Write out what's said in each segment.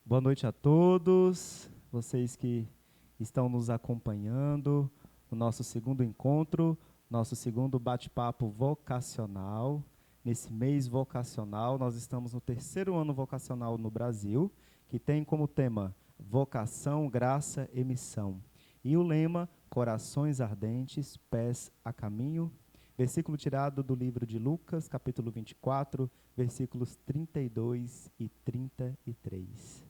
Boa noite a todos, vocês que estão nos acompanhando no nosso segundo encontro, nosso segundo bate-papo vocacional. Nesse mês vocacional, nós estamos no terceiro ano vocacional no Brasil, que tem como tema Vocação, Graça e Missão. E o lema, Corações Ardentes, Pés a Caminho. Versículo tirado do livro de Lucas, capítulo 24, versículos 32 e 33.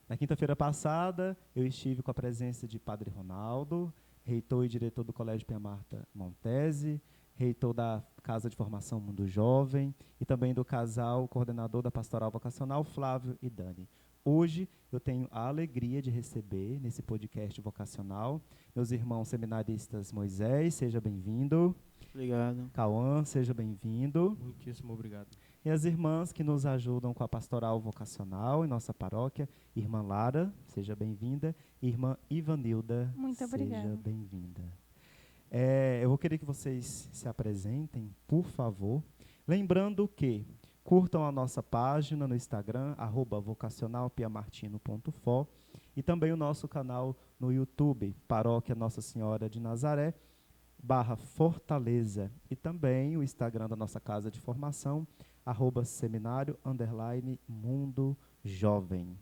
Na quinta-feira passada, eu estive com a presença de Padre Ronaldo, reitor e diretor do Colégio Pia Marta Montese, reitor da Casa de Formação Mundo Jovem e também do casal coordenador da Pastoral Vocacional, Flávio e Dani. Hoje eu tenho a alegria de receber, nesse podcast vocacional, meus irmãos seminaristas Moisés, seja bem-vindo. Obrigado. Cauã, seja bem-vindo. Muitíssimo obrigado. E as irmãs que nos ajudam com a pastoral vocacional em nossa paróquia, irmã Lara, seja bem-vinda, irmã Ivanilda, Muito obrigada. seja bem-vinda. Eu vou querer que vocês se apresentem, por favor. Lembrando que curtam a nossa página no Instagram, @vocacionalpiamartino.fo, e também o nosso canal no YouTube, Paróquia Nossa Senhora de Nazaré, /Fortaleza, e também o Instagram da nossa casa de formação, @seminário_mundo jovem.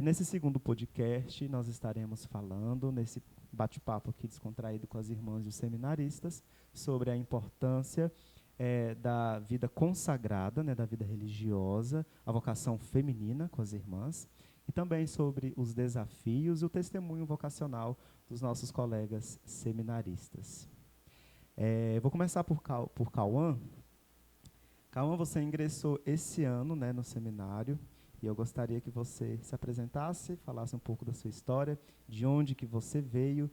Nesse segundo podcast, nós estaremos falando, nesse bate-papo aqui descontraído com as irmãs e os seminaristas, sobre a importância da vida consagrada, da vida religiosa, a vocação feminina com as irmãs, e também sobre os desafios e o testemunho vocacional dos nossos colegas seminaristas. Vou começar por Cauã. Cauã, você ingressou esse ano, no seminário, e eu gostaria que você se apresentasse, falasse um pouco da sua história, de onde que você veio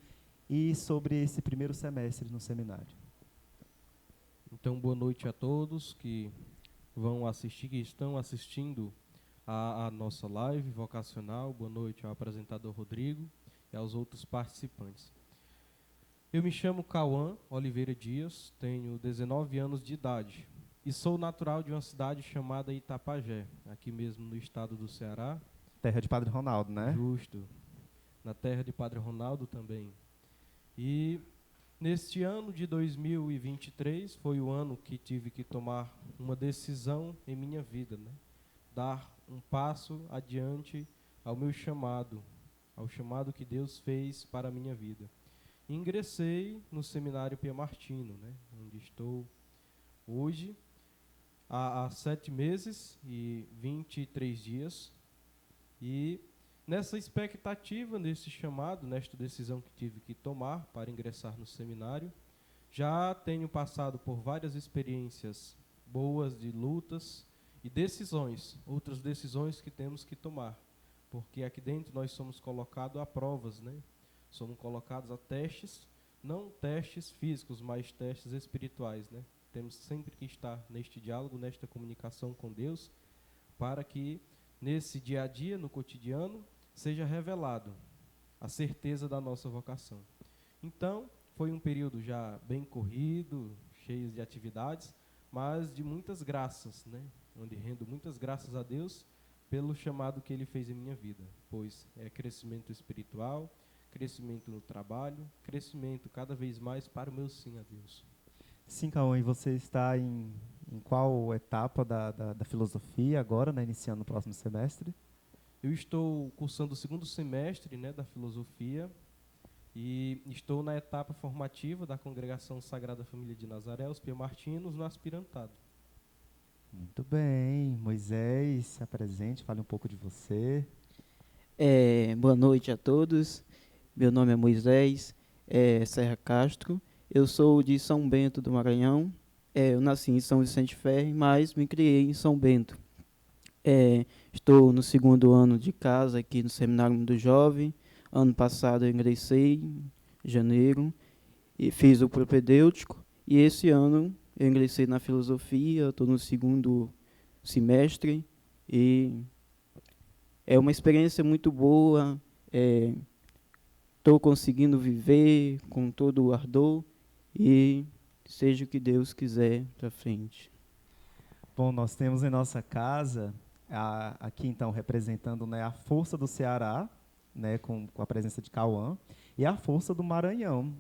e sobre esse primeiro semestre no seminário. Então, boa noite a todos que vão assistir, que estão assistindo a nossa live vocacional. Boa noite ao apresentador Rodrigo e aos outros participantes. Eu me chamo Cauã Oliveira Dias, tenho 19 anos de idade e sou natural de uma cidade chamada Itapajé, aqui mesmo no estado do Ceará. Terra de Padre Ronaldo, né? Justo. Na terra de Padre Ronaldo também. E neste ano de 2023 foi o ano que tive que tomar uma decisão em minha vida, dar um passo adiante ao meu chamado, ao chamado que Deus fez para a minha vida. Ingressei no Seminário Pia Martino, onde estou hoje, há 7 meses e 23 dias. E nessa expectativa, nesse chamado, nesta decisão que tive que tomar para ingressar no seminário, já tenho passado por várias experiências boas de lutas e decisões, outras decisões que temos que tomar, porque aqui dentro nós somos colocados a provas, Somos colocados a testes, não testes físicos, mas testes espirituais, Temos sempre que estar neste diálogo, nesta comunicação com Deus, para que nesse dia a dia, no cotidiano, seja revelado a certeza da nossa vocação. Então, foi um período já bem corrido, cheio de atividades, mas de muitas graças, Onde rendo muitas graças a Deus pelo chamado que Ele fez em minha vida, pois é crescimento espiritual, crescimento no trabalho, crescimento cada vez mais para o meu sim a Deus. Sim, Cauã, e você está em qual etapa da filosofia agora, iniciando o próximo semestre? Eu estou cursando o segundo semestre, da filosofia, e estou na etapa formativa da Congregação Sagrada Família de Nazaré, os Pia Martinos, no aspirantado. Muito bem. Moisés, se apresente, fale um pouco de você. Boa noite a todos. Meu nome é Moisés Serra Castro. Eu sou de São Bento do Maranhão. Eu nasci em São Vicente Ferre, mas me criei em São Bento. Estou no segundo ano de casa aqui no Seminário Mundo Jovem. Ano passado eu ingressei em janeiro e fiz o propedêutico. E esse ano eu ingressei na filosofia, estou no segundo semestre e é uma experiência muito boa. Estou conseguindo viver com todo o ardor e seja o que Deus quiser para frente. Bom, nós temos em nossa casa aqui então representando, né, a força do Ceará, né, com a presença de Cauã, e a força do Maranhão.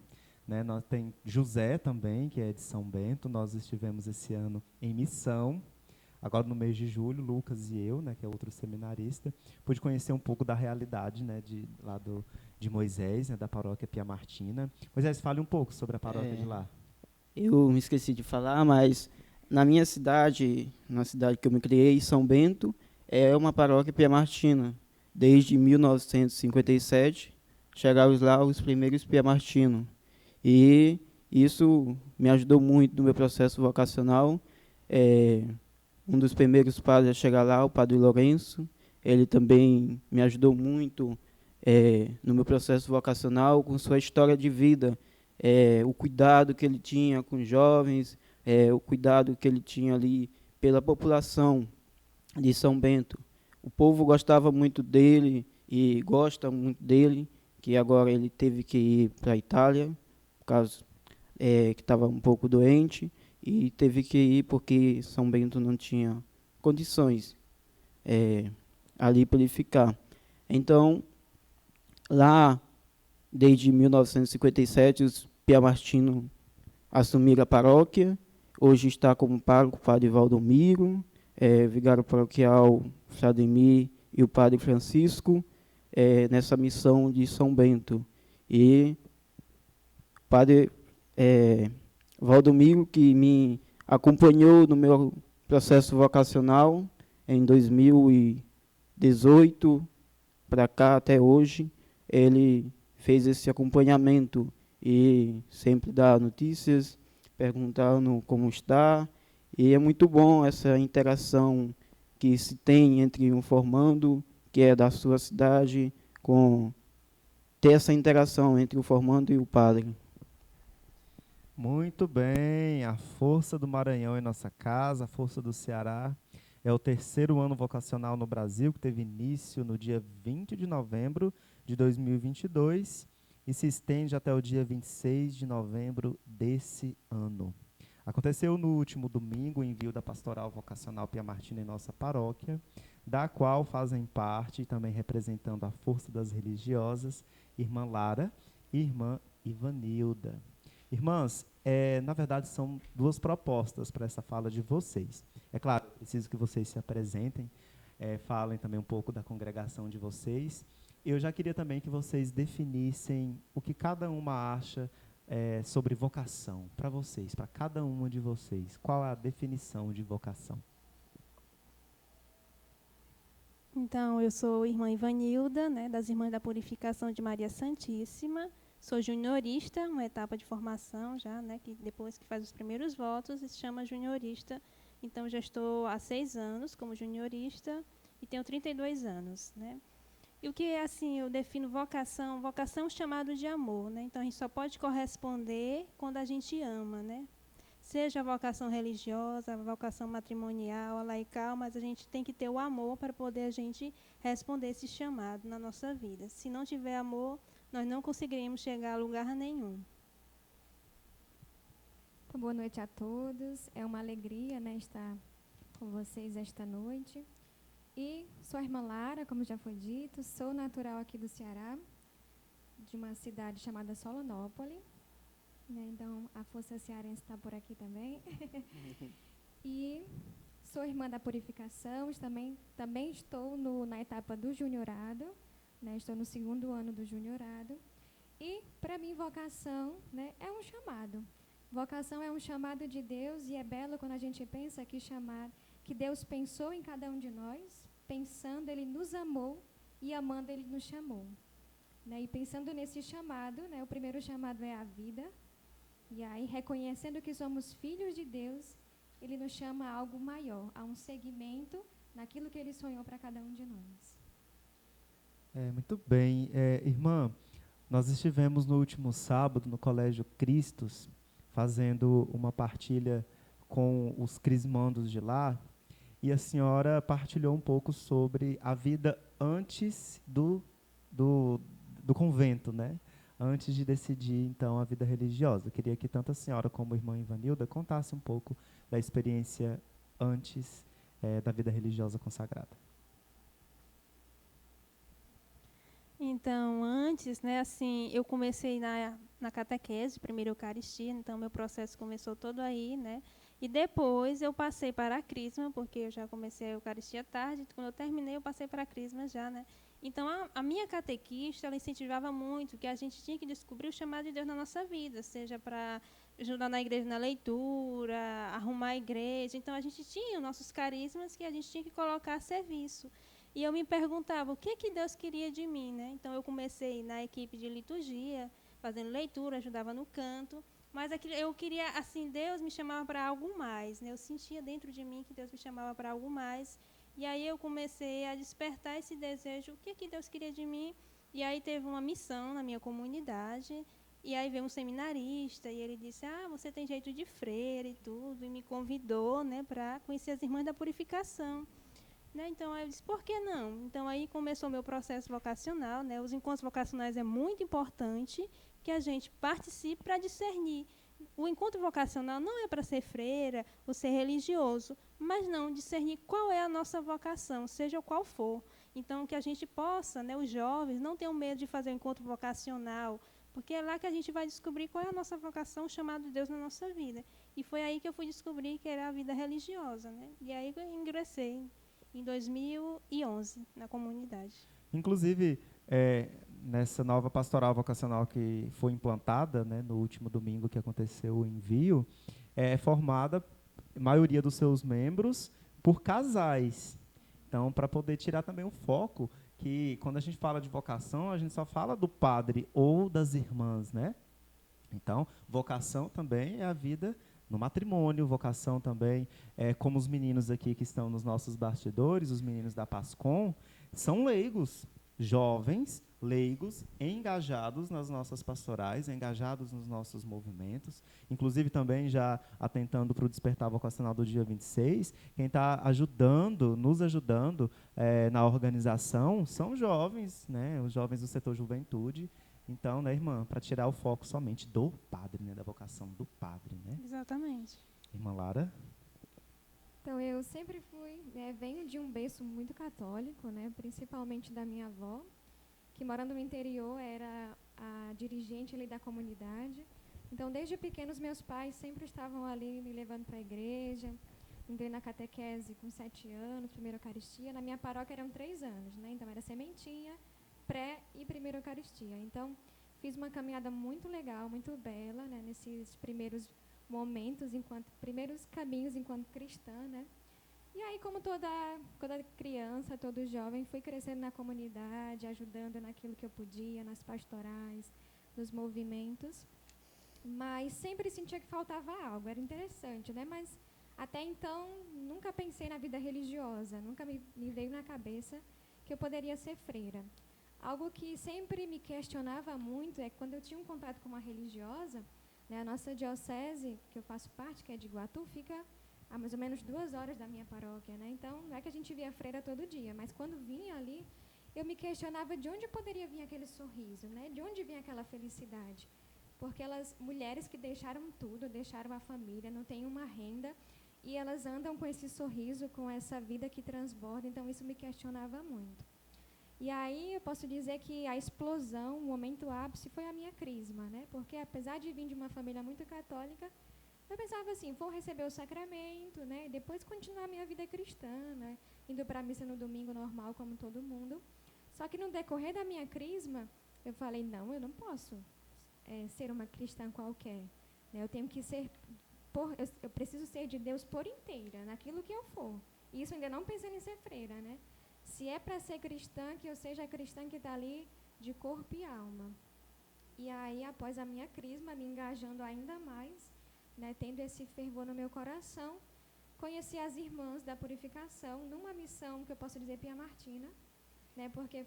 Né, nós tem José também, que é de São Bento. Nós estivemos esse ano em missão. Agora, no mês de julho, Lucas e eu, né, que é outro seminarista, pude conhecer um pouco da realidade, né, de Moisés, né, da paróquia Pia Martina. Moisés, fale um pouco sobre a paróquia de lá. Eu me esqueci de falar, mas na minha cidade, na cidade que eu me criei, São Bento, é uma paróquia Pia Martina. Desde 1957, chegaram lá os primeiros Pia Martino. E isso me ajudou muito no meu processo vocacional. Um dos primeiros padres a chegar lá, o padre Lourenço, ele também me ajudou muito no meu processo vocacional, com sua história de vida, o cuidado que ele tinha com os jovens, o cuidado que ele tinha ali pela população de São Bento. O povo gostava muito dele e gosta muito dele, que agora ele teve que ir para a Itália, por causa que estava um pouco doente, e teve que ir porque São Bento não tinha condições ali para ele ficar. Então, lá, desde 1957, os Piamartino assumiram a paróquia. Hoje está como pároco o padre Valdomiro, vigário paroquial Frademir e o padre Francisco, nessa missão de São Bento. E o padre Valdomiro, que me acompanhou no meu processo vocacional em 2018 para cá até hoje, ele fez esse acompanhamento e sempre dá notícias, perguntando como está. E é muito bom essa interação que se tem entre um formando, que é da sua cidade, ter essa interação entre o formando e o padre. Muito bem, a força do Maranhão em nossa casa, a força do Ceará. É o terceiro ano vocacional no Brasil, que teve início no dia 20 de novembro de 2022 e se estende até o dia 26 de novembro desse ano. Aconteceu no último domingo o envio da Pastoral Vocacional Pia Martina em nossa paróquia, da qual fazem parte, também representando a força das religiosas, irmã Lara e irmã Ivanilda. Irmãs, na verdade são duas propostas para essa fala de vocês. É claro, preciso que vocês se apresentem, falem também um pouco da congregação de vocês. Eu já queria também que vocês definissem o que cada uma acha sobre vocação, para vocês, para cada uma de vocês. Qual a definição de vocação? Então, eu sou irmã Ivanilda, né, das Irmãs da Purificação de Maria Santíssima. Sou juniorista, uma etapa de formação já, né, que depois que faz os primeiros votos, se chama juniorista. Então, já estou há 6 anos como juniorista e tenho 32 anos, né. E o que, assim, eu defino vocação? Vocação é um chamado de amor, né. Então, a gente só pode corresponder quando a gente ama, né. Seja a vocação religiosa, a vocação matrimonial, a laical, mas a gente tem que ter o amor para poder a gente responder esse chamado na nossa vida. Se não tiver amor, nós não conseguiremos chegar a lugar nenhum. Boa noite a todos. É uma alegria, né, estar com vocês esta noite. E sou a irmã Lara, como já foi dito, sou natural aqui do Ceará, de uma cidade chamada Solonópole. Né, então, a força cearense está por aqui também. E sou irmã da purificação, também estou na etapa do juniorado, né, estou no 2º ano do juniorado. E, para mim, vocação, né, é um chamado. Vocação é um chamado de Deus e é belo quando a gente pensa que Deus pensou em cada um de nós, pensando, Ele nos amou e amando, Ele nos chamou. Né, e pensando nesse chamado, né, o primeiro chamado é a vida. E aí, reconhecendo que somos filhos de Deus, Ele nos chama a algo maior, a um segmento naquilo que Ele sonhou para cada um de nós. Muito bem. Irmã, nós estivemos no último sábado no Colégio Cristos, fazendo uma partilha com os crismandos de lá, e a senhora partilhou um pouco sobre a vida antes do convento, né? Antes de decidir, então, a vida religiosa. Eu queria que tanto a senhora como a irmã Ivanilda contassem um pouco da experiência antes da vida religiosa consagrada. Então, antes, né, assim, eu comecei na catequese, primeiro Eucaristia, então meu processo começou todo aí, né? E depois eu passei para a Crisma, porque eu já comecei a Eucaristia tarde, quando eu terminei eu passei para a Crisma já, né? Então, a minha catequista, ela incentivava muito que a gente tinha que descobrir o chamado de Deus na nossa vida, seja para ajudar na igreja na leitura, arrumar a igreja. Então, a gente tinha os nossos carismas que a gente tinha que colocar a serviço. E eu me perguntava o que Deus queria de mim, né? Então, eu comecei na equipe de liturgia, fazendo leitura, ajudava no canto. Mas eu queria, assim, Deus me chamava para algo mais, né? Eu sentia dentro de mim que Deus me chamava para algo mais. E aí eu comecei a despertar esse desejo, o que Deus queria de mim. E aí teve uma missão na minha comunidade, e aí veio um seminarista, e ele disse, você tem jeito de freira e tudo, e me convidou, né, para conhecer as Irmãs da Purificação. Né? Então, aí eu disse, por que não? Então, aí começou o meu processo vocacional, né? Os encontros vocacionais é muito importante que a gente participe para discernir. O encontro vocacional não é para ser freira ou ser religioso, mas não discernir qual é a nossa vocação, seja qual for. Então, que a gente possa, né, os jovens, não tenham medo de fazer o encontro vocacional, porque é lá que a gente vai descobrir qual é a nossa vocação, o chamado de Deus na nossa vida. E foi aí que eu fui descobrir que era a vida religiosa, né? E aí eu ingressei em 2011 na comunidade. Inclusive, nessa nova pastoral vocacional que foi implantada, né, no último domingo que aconteceu o envio, é formada, a maioria dos seus membros, por casais. Então, para poder tirar também o foco, que quando a gente fala de vocação, a gente só fala do padre ou das irmãs, né? Então, vocação também é a vida no matrimônio, vocação também é como os meninos aqui que estão nos nossos bastidores, os meninos da Pascom, são leigos, jovens, leigos, engajados nas nossas pastorais, engajados nos nossos movimentos, inclusive também já atentando para o Despertar Vocacional do dia 26, quem está nos ajudando na organização são jovens, né, os jovens do setor juventude. Então, né, irmã, para tirar o foco somente do padre, né, da vocação do padre, né? Exatamente. Irmã Lara? Então, eu sempre venho de um berço muito católico, né, principalmente da minha avó, que morando no interior era a dirigente ali da comunidade. Então, desde pequenos, meus pais sempre estavam ali me levando para a igreja. Entrei na catequese com 7 anos, primeira Eucaristia. Na minha paróquia eram 3 anos, né? Então, era sementinha, pré e primeira Eucaristia. Então, fiz uma caminhada muito legal, muito bela, né, nesses primeiros momentos, primeiros caminhos enquanto cristã, né? E aí, como toda criança, todo jovem, fui crescendo na comunidade, ajudando naquilo que eu podia, nas pastorais, nos movimentos. Mas sempre sentia que faltava algo, era interessante, né? Mas até então, nunca pensei na vida religiosa, nunca me veio na cabeça que eu poderia ser freira. Algo que sempre me questionava muito é que quando eu tinha um contato com uma religiosa, né, a nossa diocese, que eu faço parte, que é de Iguatu, fica a mais ou menos 2 horas da minha paróquia, né? Então, não é que a gente via freira todo dia, mas quando vinha ali, eu me questionava de onde poderia vir aquele sorriso, né? De onde vinha aquela felicidade? Porque elas, mulheres que deixaram tudo, deixaram a família, não têm uma renda, e elas andam com esse sorriso, com essa vida que transborda, então isso me questionava muito. E aí eu posso dizer que a explosão, o momento ápice, foi a minha crisma, né? Porque apesar de vir de uma família muito católica, eu pensava assim, vou receber o sacramento, né? E depois continuar a minha vida cristã, né? Indo para a missa no domingo normal, como todo mundo. Só que no decorrer da minha crisma, eu falei, não, eu não posso ser uma cristã qualquer. Né? Eu tenho que ser, eu preciso ser de Deus por inteira, naquilo que eu for. E isso ainda não pensando em ser freira, né? Se é para ser cristã, que eu seja a cristã que está ali de corpo e alma. E aí, após a minha crisma, me engajando ainda mais, né, tendo esse fervor no meu coração, conheci as Irmãs da Purificação numa missão que eu posso dizer Pia Martina, né, porque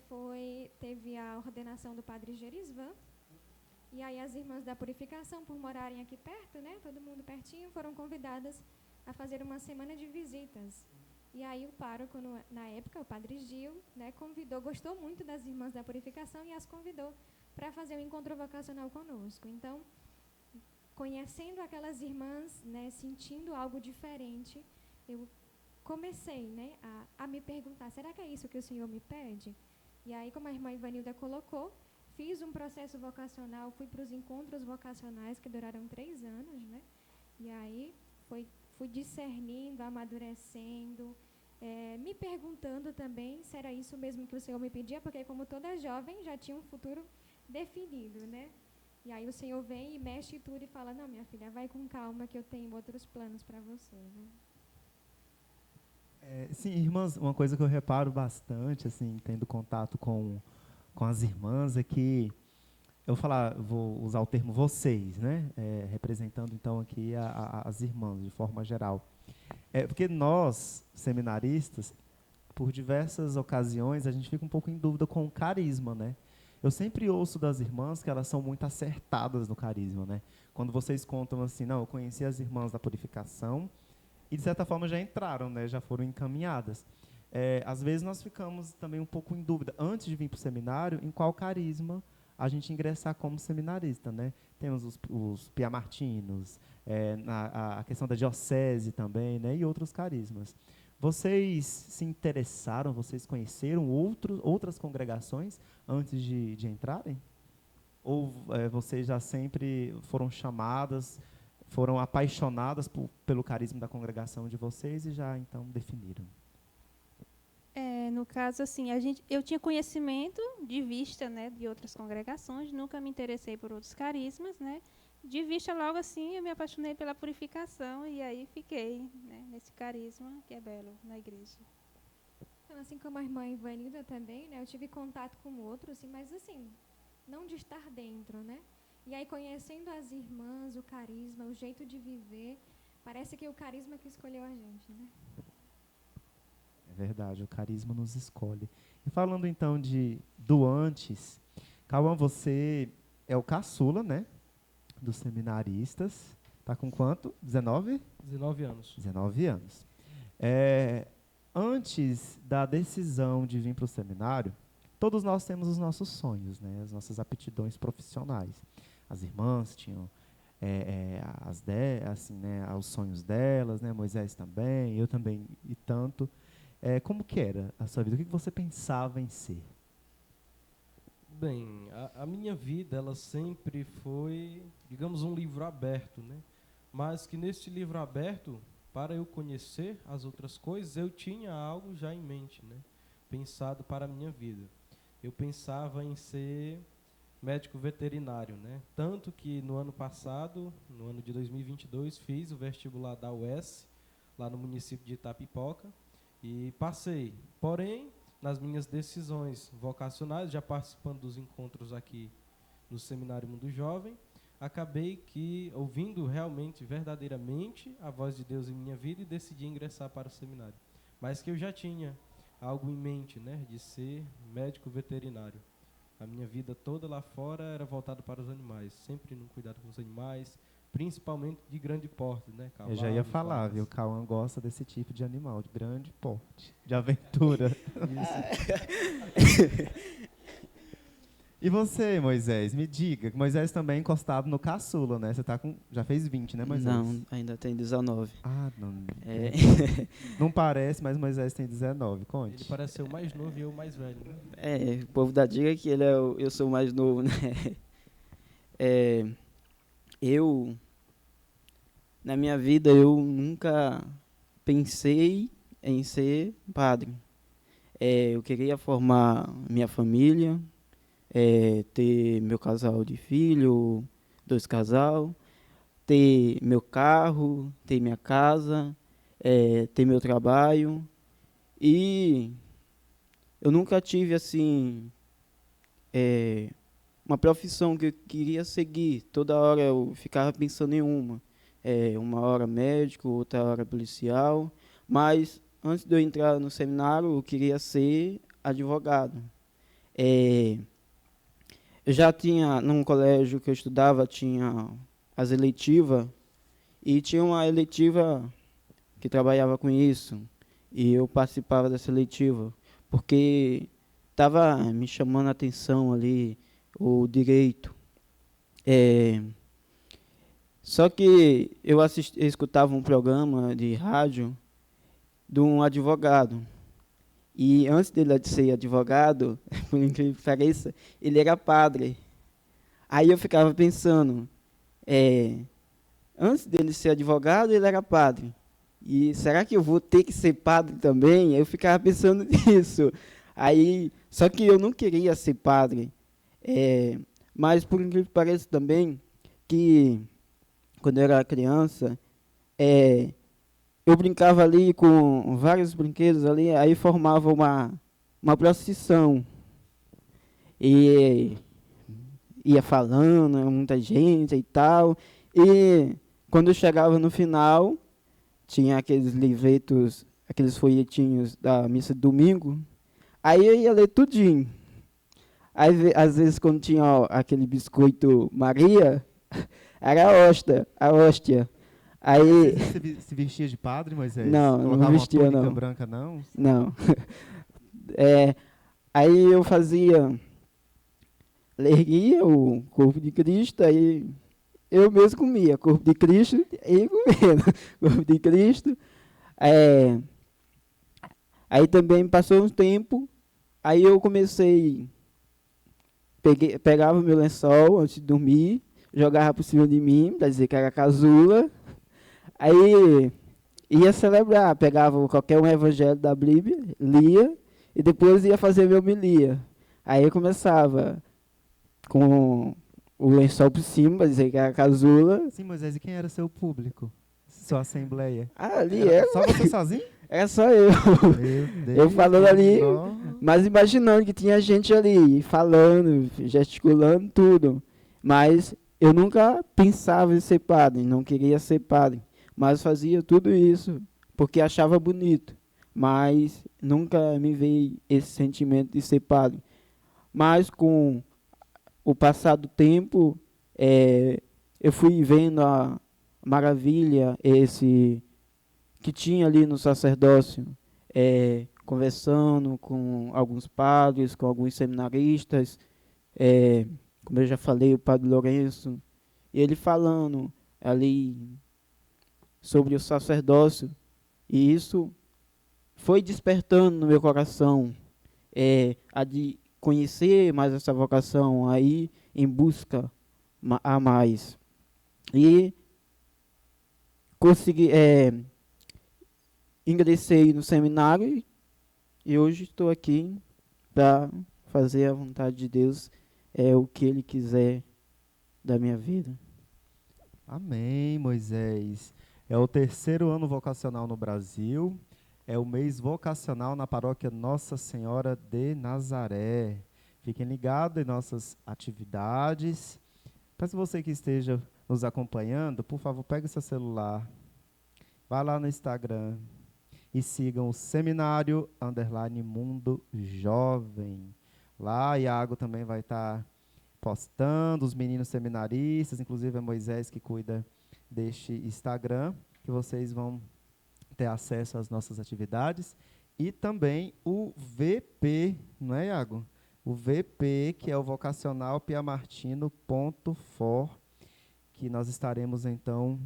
teve a ordenação do Padre Gerisvan, e aí as Irmãs da Purificação, por morarem aqui perto, né, todo mundo pertinho, foram convidadas a fazer uma semana de visitas. E aí o pároco, na época, o Padre Gil, né, gostou muito das Irmãs da Purificação e as convidou para fazer um encontro vocacional conosco. Então, conhecendo aquelas irmãs, né, sentindo algo diferente, eu comecei, né, a me perguntar, será que é isso que o Senhor me pede? E aí, como a irmã Ivanilda colocou, fiz um processo vocacional, fui para os encontros vocacionais que duraram 3 anos, né? E aí fui discernindo, amadurecendo, me perguntando também se era isso mesmo que o Senhor me pedia, porque como toda jovem já tinha um futuro definido, né? E aí o Senhor vem e mexe tudo e fala, não, minha filha, vai com calma que eu tenho outros planos para você, né? Sim, irmãs, uma coisa que eu reparo bastante, assim, tendo contato com as irmãs, é que vou usar o termo vocês, né? Representando então aqui as irmãs de forma geral. Porque nós, seminaristas, por diversas ocasiões, a gente fica um pouco em dúvida com o carisma, né? Eu sempre ouço das irmãs que elas são muito acertadas no carisma, né? Quando vocês contam assim, não, eu conheci as irmãs da purificação e de certa forma já entraram, né? Já foram encaminhadas. Às vezes nós ficamos também um pouco em dúvida, antes de vir para o seminário, em qual carisma a gente ingressar como seminarista, né? Temos os piamartinos, a questão da diocese também, né? E outros carismas. Vocês se interessaram, vocês conheceram outras congregações antes de entrarem? Ou vocês já sempre foram chamadas, foram apaixonadas pelo carisma da congregação de vocês e já então definiram? No caso, assim, eu tinha conhecimento de vista, né, de outras congregações, nunca me interessei por outros carismas, né? De vista, logo assim, eu me apaixonei pela purificação e aí fiquei, né, nesse carisma que é belo na igreja. Então, assim como a irmã Ivanilda também, né, eu tive contato com outros, assim, mas assim, não de estar dentro, né? E aí, conhecendo as irmãs, o carisma, o jeito de viver, parece que é o carisma que escolheu a gente, né? É verdade, o carisma nos escolhe. E falando então do antes, Cauã, você é o caçula, né? Dos seminaristas. Tá com quanto? 19? 19 anos. 19 anos. Antes da decisão de vir para o seminário, todos nós temos os nossos sonhos, né? As nossas aptidões profissionais. As irmãs tinham assim, né, os sonhos delas, né? Moisés também, eu também e tanto. Como que era a sua vida? O que você pensava em ser? Bem, a minha vida, ela sempre foi, digamos, um livro aberto, né? Mas que neste livro aberto, para eu conhecer as outras coisas, eu tinha algo já em mente, né? Pensado para a minha vida. Eu pensava em ser médico veterinário, né? Tanto que no ano passado, no ano de 2022, fiz o vestibular da UES, lá no município de Itapipoca, e passei. Porém, nas minhas decisões vocacionais, já participando dos encontros aqui no Seminário Mundo Jovem, acabei que ouvindo realmente, verdadeiramente, a voz de Deus em minha vida e decidi ingressar para o seminário. Mas que eu já tinha algo em mente, né, de ser médico veterinário. A minha vida toda lá fora era voltada para os animais, sempre no cuidado com os animais, principalmente de grande porte, né? Eu já ia falar, viu? O Cauã gosta desse tipo de animal, de grande porte, de aventura. E você, Moisés, me diga, Moisés também é encostado no caçula, né? Você já fez 20, né, Moisés? Não, ainda tem 19. Ah, não. Não parece, mas Moisés tem 19, conte. Ele parece ser o mais novo e eu o mais velho, né? O povo da diga que eu sou o mais novo, né? Na minha vida, eu nunca pensei em ser padre. Eu queria formar minha família, ter meu casal de filho, 2 casal, ter meu carro, ter minha casa, ter meu trabalho. E eu nunca tive, assim, uma profissão que eu queria seguir. Toda hora eu ficava pensando em uma hora médico, outra hora policial. Mas antes de eu entrar no seminário, eu queria ser advogado. Eu já tinha, num colégio que eu estudava, tinha as eletivas, e tinha uma eletiva que trabalhava com isso, e eu participava dessa eletiva, porque estava me chamando a atenção ali o direito. Só que eu escutava um programa de rádio de um advogado, E antes dele ser advogado, por incrível que pareça, ele era padre. Aí eu ficava pensando, antes dele ser advogado, ele era padre. E será que eu vou ter que ser padre também? Eu ficava pensando nisso. Aí, só que eu não queria ser padre. Mas por incrível que pareça também, que quando eu era criança, eu brincava ali com vários brinquedos ali, aí formava uma procissão. E ia falando, muita gente e tal. E quando eu chegava no final, tinha aqueles livretos, aqueles folhetinhos da missa de domingo. Aí eu ia ler tudinho. Aí, às vezes, quando tinha aquele biscoito Maria, era a hóstia. Aí, Você se vestia de padre, Moisés? não, não Colocava uma vestia, túnica não. branca, não? Não. Aí eu lerguia o corpo de Cristo, aí eu mesmo comia corpo de Cristo e comendo corpo de Cristo. É, aí também passou um tempo, aí eu comecei, pegava meu lençol antes de dormir, jogava por cima de mim, para dizer que era casula, aí ia celebrar, pegava qualquer um evangelho da Bíblia, lia, e depois ia fazer minha homilia. Aí eu começava com o lençol por cima, para dizer que era casula. Sim, Moisés, e quem era seu público? Sua assembleia? Ali Era só você sozinho? era só eu. Meu Deus. Eu falando ali, Ó. mas imaginando que tinha gente ali, falando, gesticulando, tudo. Mas eu nunca pensava em ser padre, não queria ser padre. Mas fazia tudo isso porque achava bonito. Mas nunca me veio esse sentimento de ser padre. Mas com o passar do tempo, eu fui vendo a maravilha que tinha ali no sacerdócio, conversando com alguns padres, com alguns seminaristas, como eu já falei, o padre Lourenço, e ele falando ali sobre o sacerdócio, e isso foi despertando no meu coração a de conhecer mais essa vocação, aí em busca a mais. E consegui, ingressei no seminário e hoje estou aqui para fazer a vontade de Deus, o que Ele quiser da minha vida. Amém, Moisés. É o terceiro ano vocacional no Brasil. É o mês vocacional na paróquia Nossa Senhora de Nazaré. Fiquem ligados em nossas atividades. Peço você que esteja nos acompanhando, por favor, pegue seu celular, vá lá no Instagram e sigam o Seminário _Mundo Jovem. Lá, Iago também vai estar postando, os meninos seminaristas, inclusive é Moisés que cuida deste Instagram, que vocês vão ter acesso às nossas atividades. E também o VP, não é, Iago? O VP, que é o Vocacional Piamartino.for, que nós estaremos, então,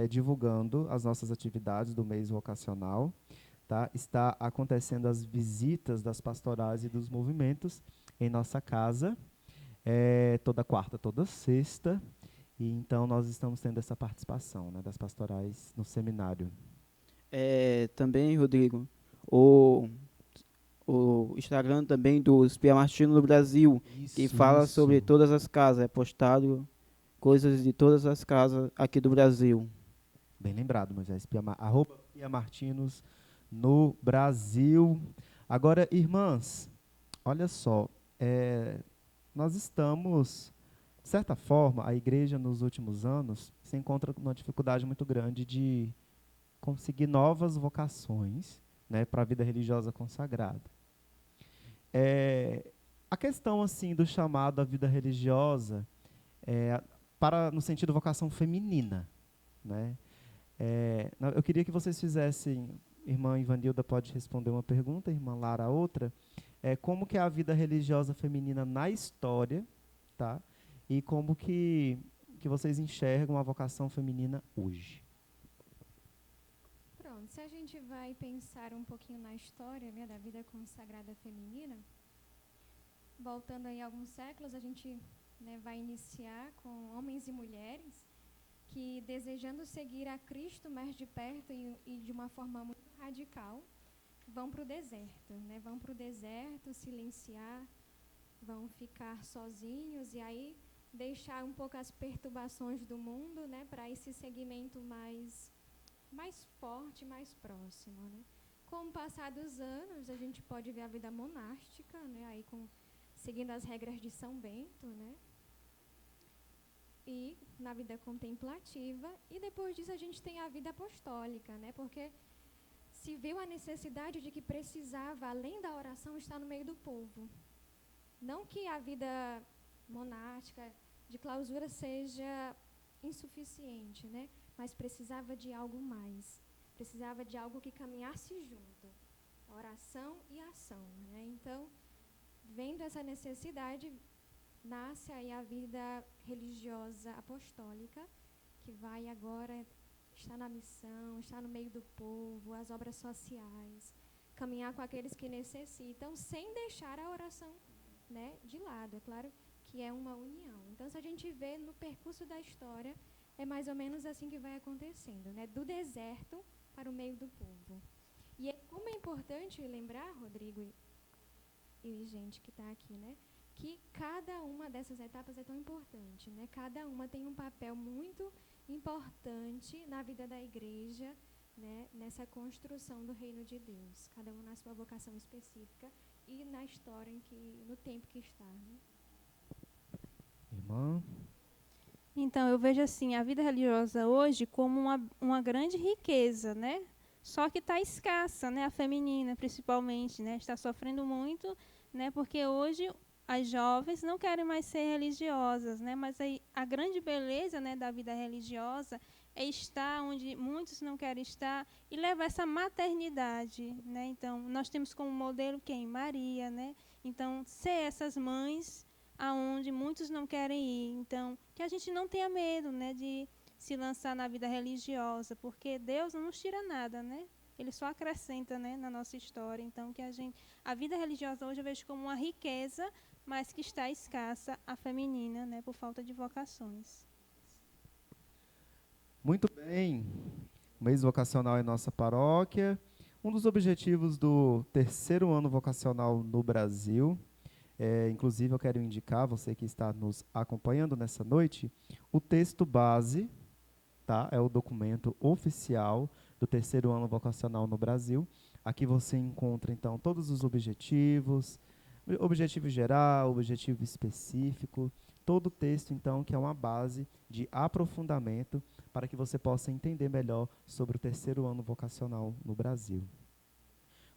divulgando as nossas atividades do mês vocacional. Tá? Está acontecendo as visitas das pastorais e dos movimentos em nossa casa, toda quarta, toda sexta. E então nós estamos tendo essa participação, né, das pastorais no seminário. Também, Rodrigo, o Instagram também dos Piamartino no Brasil, que fala sobre todas as casas, postado coisas de todas as casas aqui do Brasil. Bem lembrado, Moisés. @Piamartinos no Brasil. Agora, irmãs, olha só, nós estamos, de certa forma, a igreja nos últimos anos se encontra com uma dificuldade muito grande de conseguir novas vocações, né, para a vida religiosa consagrada. A questão assim do chamado à vida religiosa no sentido vocação feminina, né? Eu queria que vocês fizessem, irmã Ivanilda pode responder uma pergunta, irmã Lara outra, como que é a vida religiosa feminina na história, tá? E como que vocês enxergam a vocação feminina hoje? Pronto, se a gente vai pensar um pouquinho na história, né, da vida consagrada feminina, voltando aí alguns séculos, a gente, né, vai iniciar com homens e mulheres que, desejando seguir a Cristo mais de perto e de uma forma muito radical, vão para o deserto, né? Vão para o deserto silenciar, vão ficar sozinhos e aí deixar um pouco as perturbações do mundo, né, para esse segmento mais forte, mais próximo, né? Com o passar dos anos, a gente pode ver a vida monástica, né, aí seguindo as regras de São Bento, né? E na vida contemplativa, e depois disso a gente tem a vida apostólica, né? Porque se viu a necessidade de que precisava, além da oração, estar no meio do povo. Não que a vida monástica de clausura seja insuficiente, né? Mas precisava de algo mais. Precisava de algo que caminhasse junto. Oração e ação, né? Então, vendo essa necessidade, nasce aí a vida religiosa apostólica, que vai agora estar na missão, estar no meio do povo, as obras sociais, caminhar com aqueles que necessitam, sem deixar a oração, né, de lado. É claro que é uma união. Então, se a gente vê no percurso da história, é mais ou menos assim que vai acontecendo, né, do deserto para o meio do povo. E como é importante lembrar, Rodrigo e gente que está aqui, né, que cada uma dessas etapas é tão importante, né? Cada uma tem um papel muito importante na vida da igreja, né? Nessa construção do reino de Deus. Cada um na sua vocação específica e na história no tempo que está, né? Irmã? Então, eu vejo assim, a vida religiosa hoje como uma grande riqueza, né? Só que está escassa, né? A feminina, principalmente, né? Está sofrendo muito, né? Porque hoje as jovens não querem mais ser religiosas, né? Mas aí, a grande beleza, né, da vida religiosa é estar onde muitos não querem estar e levar essa maternidade, né? Então, nós temos como modelo quem? Maria, né? Então, ser essas mães aonde muitos não querem ir. Então, que a gente não tenha medo, né, de se lançar na vida religiosa, porque Deus não nos tira nada, né? Ele só acrescenta, né, na nossa história. Então, a vida religiosa hoje eu vejo como uma riqueza, mas que está escassa a feminina, né, por falta de vocações. Muito bem. O mês vocacional em nossa paróquia. Um dos objetivos do terceiro ano vocacional no Brasil, inclusive eu quero indicar, você que está nos acompanhando nessa noite, o texto base, tá? É o documento oficial do terceiro ano vocacional no Brasil. Aqui você encontra, então, todos os objetivos, objetivo geral, objetivo específico, todo o texto, então, que é uma base de aprofundamento para que você possa entender melhor sobre o terceiro ano vocacional no Brasil.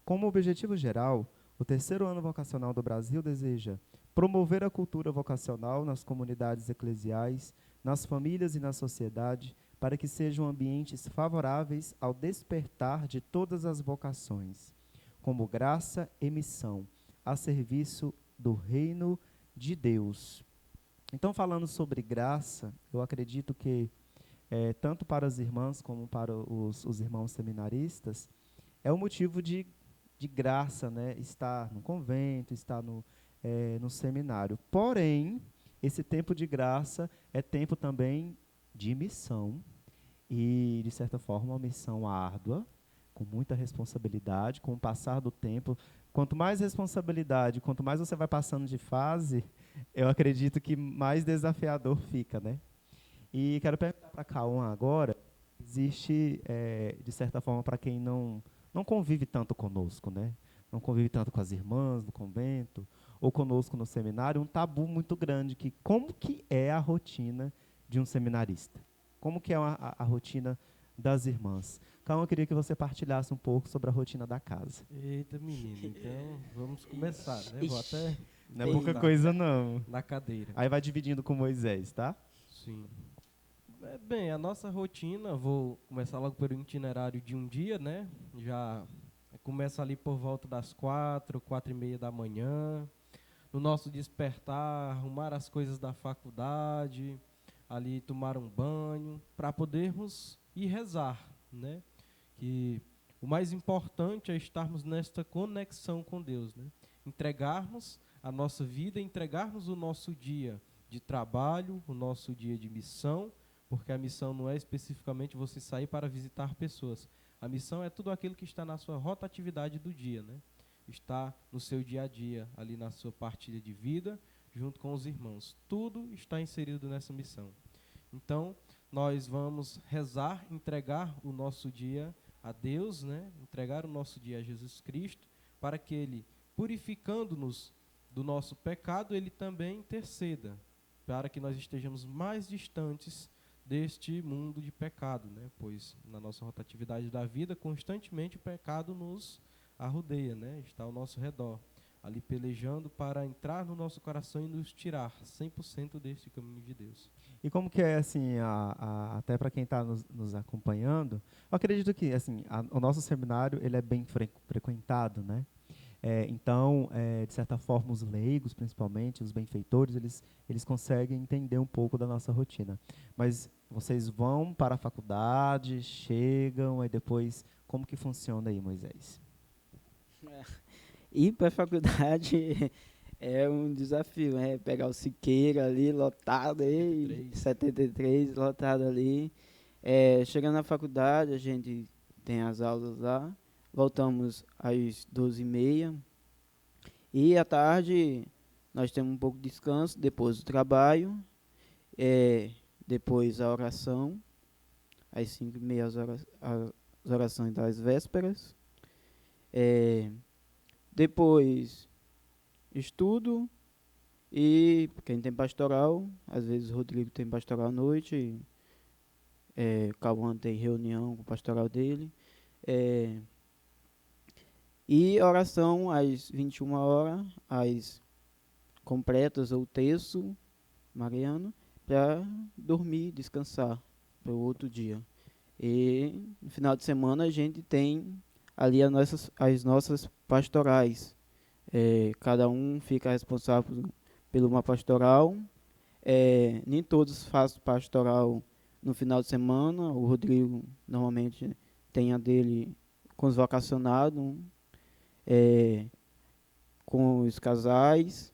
Como objetivo geral, o terceiro ano vocacional do Brasil deseja promover a cultura vocacional nas comunidades eclesiais, nas famílias e na sociedade, para que sejam ambientes favoráveis ao despertar de todas as vocações, como graça e missão, a serviço do reino de Deus. Então, falando sobre graça, eu acredito que, tanto para as irmãs como para os irmãos seminaristas, é um motivo de graça, né, estar no convento, estar no seminário. Porém, esse tempo de graça é tempo também de missão e, de certa forma, uma missão árdua, com muita responsabilidade. Com o passar do tempo, quanto mais responsabilidade, quanto mais você vai passando de fase, eu acredito que mais desafiador fica, né? E quero perguntar para a Cauã agora, existe, de certa forma, para quem não convive tanto conosco, né? Não convive tanto com as irmãs no convento, ou conosco no seminário, um tabu muito grande, que como que é a rotina de um seminarista? Como que é a rotina das irmãs? Cauã, eu queria que você partilhasse um pouco sobre a rotina da casa. Eita, menino, então vamos começar, né? Vou até Não é pouca coisa, não. na cadeira. Aí vai dividindo com Moisés, tá? Sim. Bem, a nossa rotina, vou começar logo pelo itinerário de um dia, né? Já começa ali por volta das 4h30 da manhã. No nosso despertar, arrumar as coisas da faculdade, ali tomar um banho, para podermos ir rezar, né? Que o mais importante é estarmos nesta conexão com Deus, né? Entregarmos a nossa vida, entregarmos o nosso dia de trabalho, o nosso dia de missão, porque a missão não é especificamente você sair para visitar pessoas. A missão é tudo aquilo que está na sua rotatividade do dia, né? Está no seu dia a dia, ali na sua partilha de vida, junto com os irmãos. Tudo está inserido nessa missão. Então, nós vamos rezar, entregar o nosso dia a Deus, né? Entregar o nosso dia a Jesus Cristo, para que Ele, purificando-nos do nosso pecado, Ele também interceda, para que nós estejamos mais distantes deste mundo de pecado, né? Pois na nossa rotatividade da vida, constantemente o pecado nos arrodeia, né? Está ao nosso redor, ali pelejando para entrar no nosso coração e nos tirar 100% deste caminho de Deus. E como que é, assim, até para quem está nos acompanhando, eu acredito que, assim, o nosso seminário, ele é bem frequentado, né? Então, de certa forma, os leigos, principalmente, os benfeitores, eles conseguem entender um pouco da nossa rotina. Mas vocês vão para a faculdade, chegam, aí depois, como que funciona aí, Moisés? Ir para a faculdade é um desafio, né? Pegar o Siqueira ali, lotado aí, 73, lotado ali. Chegando na faculdade, a gente tem as aulas lá, voltamos às 12h30. E à tarde nós temos um pouco de descanso, depois o trabalho, depois a oração, às 5h30 as orações das vésperas. Depois estudo e quem tem pastoral, às vezes o Rodrigo tem pastoral à noite, o Cauã tem reunião com o pastoral dele. E oração às 21h, às completas ou terço mariano, para dormir, descansar para o outro dia. E no final de semana a gente tem ali as nossas pastorais. Cada um fica responsável por uma pastoral. Nem todos fazem pastoral no final de semana. O Rodrigo normalmente tem a dele com os vocacionados, com os casais.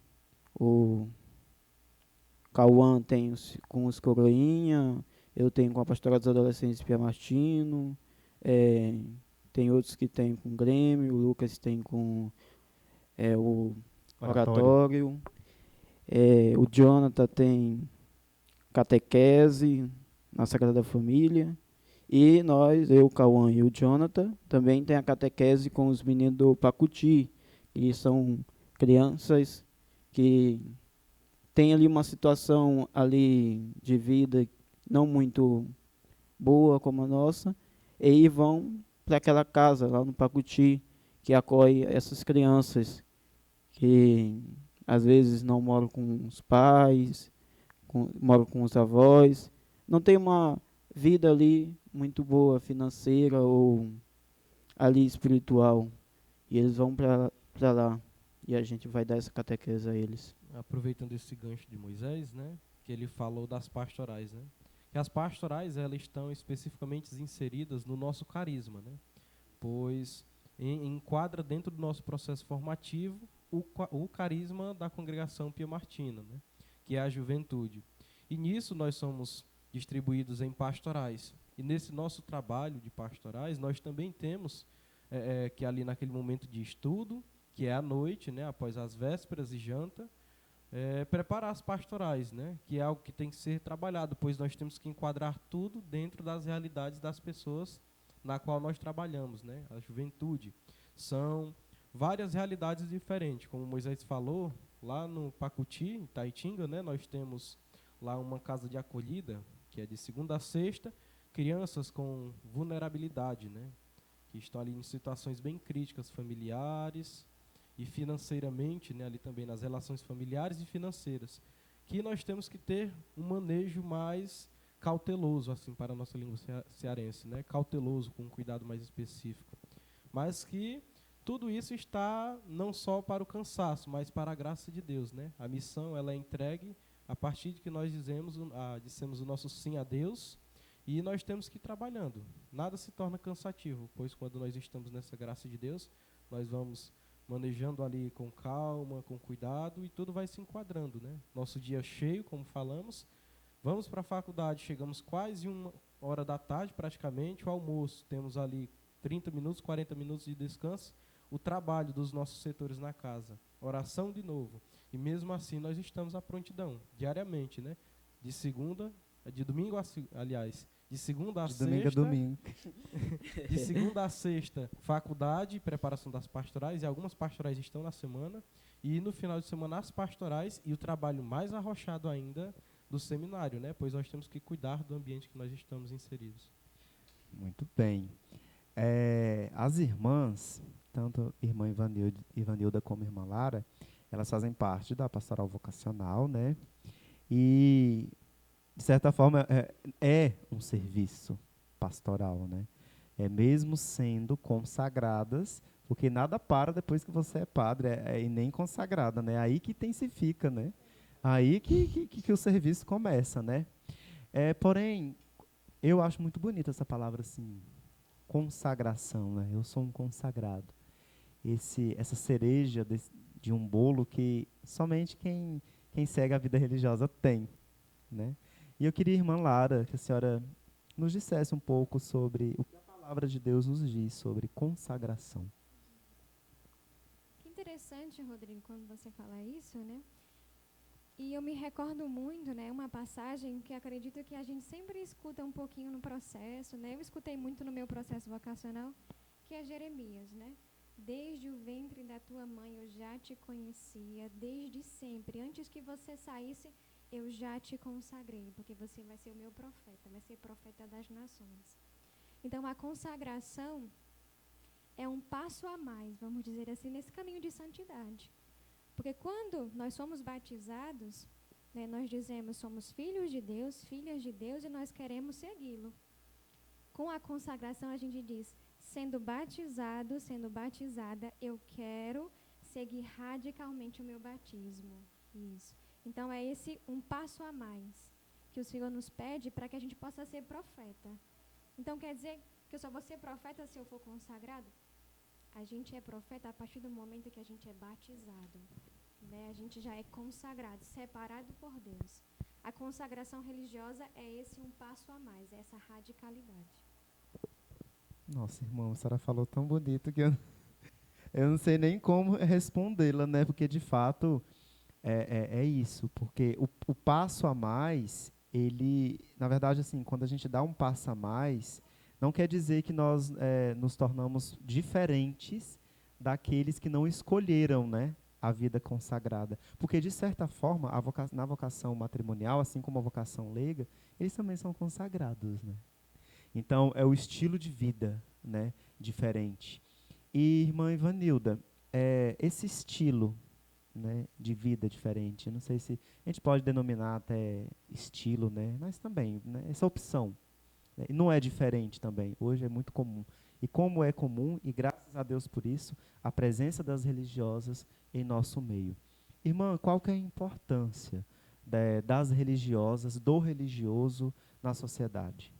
O Cauã tem com os coroinha. Eu tenho com a pastoral dos adolescentes Pia Martino. Tem outros que tem com o Grêmio. O Lucas tem com o oratório. O Jonathan tem catequese na Sagrada Família. E nós, eu, o Cauã e o Jonathan, também tem a catequese com os meninos do Pacuti, que são crianças que têm ali uma situação ali de vida não muito boa como a nossa, e vão para aquela casa lá no Pacuti, que acolhe essas crianças que às vezes não moram com os pais, moram com os avós, não tem uma vida ali muito boa financeira ou ali espiritual, e eles vão para lá e a gente vai dar essa catequese a eles. Aproveitando esse gancho de Moisés, né, que ele falou das pastorais, né, que as pastorais elas estão especificamente inseridas no nosso carisma, né, pois enquadra dentro do nosso processo formativo o carisma da congregação piemartina, né, que é a juventude. E nisso nós somos distribuídos em pastorais. E nesse nosso trabalho de pastorais, nós também temos que ali naquele momento de estudo, que é à noite, né, após as vésperas e janta, preparar as pastorais, né, que é algo que tem que ser trabalhado, pois nós temos que enquadrar tudo dentro das realidades das pessoas na qual nós trabalhamos, né, a juventude. São várias realidades diferentes, como Moisés falou, lá no Pacuti, em Taitinga, né, nós temos lá uma casa de acolhida, que é de segunda a sexta, crianças com vulnerabilidade, né, que estão ali em situações bem críticas, familiares e financeiramente, né, ali também nas relações familiares e financeiras, que nós temos que ter um manejo mais cauteloso, assim, para a nossa língua cearense, né, cauteloso, com um cuidado mais específico, mas que tudo isso está não só para o cansaço, mas para a graça de Deus, né, a missão ela é entregue a partir de que nós dissemos o nosso sim a Deus, E nós temos que ir trabalhando. Nada se torna cansativo, pois quando nós estamos nessa graça de Deus, nós vamos manejando ali com calma, com cuidado, e tudo vai se enquadrando, né? Nosso dia cheio, como falamos, vamos para a faculdade, chegamos quase 1 hora da tarde praticamente, o almoço, temos ali 30 minutos, 40 minutos de descanso, o trabalho dos nossos setores na casa, oração de novo. E mesmo assim nós estamos à prontidão, diariamente, né? De domingo aliás, de segunda a De sexta. domingo a domingo. De segunda a sexta, faculdade, preparação das pastorais, e algumas pastorais estão na semana, e no final de semana as pastorais, e o trabalho mais arrochado ainda do seminário, né? Pois nós temos que cuidar do ambiente que nós estamos inseridos. Muito bem. As irmãs, tanto irmã Ivanilda como irmã Lara, elas fazem parte da pastoral vocacional, né? E, de certa forma, é um serviço pastoral, né? Mesmo sendo consagradas, porque nada para depois que você é padre, e nem consagrada, né? Aí que intensifica, né? Aí que o serviço começa, né? Porém, eu acho muito bonita essa palavra, assim, consagração, né? Eu sou um consagrado. Essa cereja de um bolo que somente quem segue a vida religiosa tem, né? E eu queria, irmã Lara, que a senhora nos dissesse um pouco sobre o que a palavra de Deus nos diz sobre consagração. Que interessante, Rodrigo, quando você fala isso, né? E eu me recordo muito, né, uma passagem que acredito que a gente sempre escuta um pouquinho no processo, né? Eu escutei muito no meu processo vocacional, que é Jeremias, né? Desde o ventre da tua mãe eu já te conhecia, desde sempre. Antes que você saísse, eu já te consagrei, porque você vai ser o meu profeta, vai ser profeta das nações. Então, a consagração é um passo a mais, vamos dizer assim, nesse caminho de santidade. Porque quando nós somos batizados, né, nós dizemos somos filhos de Deus, filhas de Deus, e nós queremos segui-lo. Com a consagração a gente diz, sendo batizado, sendo batizada, eu quero seguir radicalmente o meu batismo. Isso. Então é esse um passo a mais que o Senhor nos pede para que a gente possa ser profeta. Então quer dizer que eu só vou ser profeta se eu for consagrado? A gente é profeta a partir do momento que a gente é batizado, né? A gente já é consagrado, separado por Deus. A consagração religiosa é esse um passo a mais, é essa radicalidade. Nossa, irmão, a senhora falou tão bonito que eu não sei nem como respondê-la, né? Porque, de fato, é isso. Porque o passo a mais, ele, na verdade, assim, quando a gente dá um passo a mais, não quer dizer que nós nos tornamos diferentes daqueles que não escolheram, né, a vida consagrada. Porque, de certa forma, na vocação matrimonial, assim como a vocação leiga, eles também são consagrados, né? Então, é o estilo de vida, né, diferente. E, irmã Ivanilda, esse estilo, né, de vida diferente, não sei se a gente pode denominar até estilo, né, mas também, né, essa opção, né, não é diferente também, hoje é muito comum. E como é comum, e graças a Deus por isso, a presença das religiosas em nosso meio. Irmã, qual que é a importância das religiosas, do religioso na sociedade?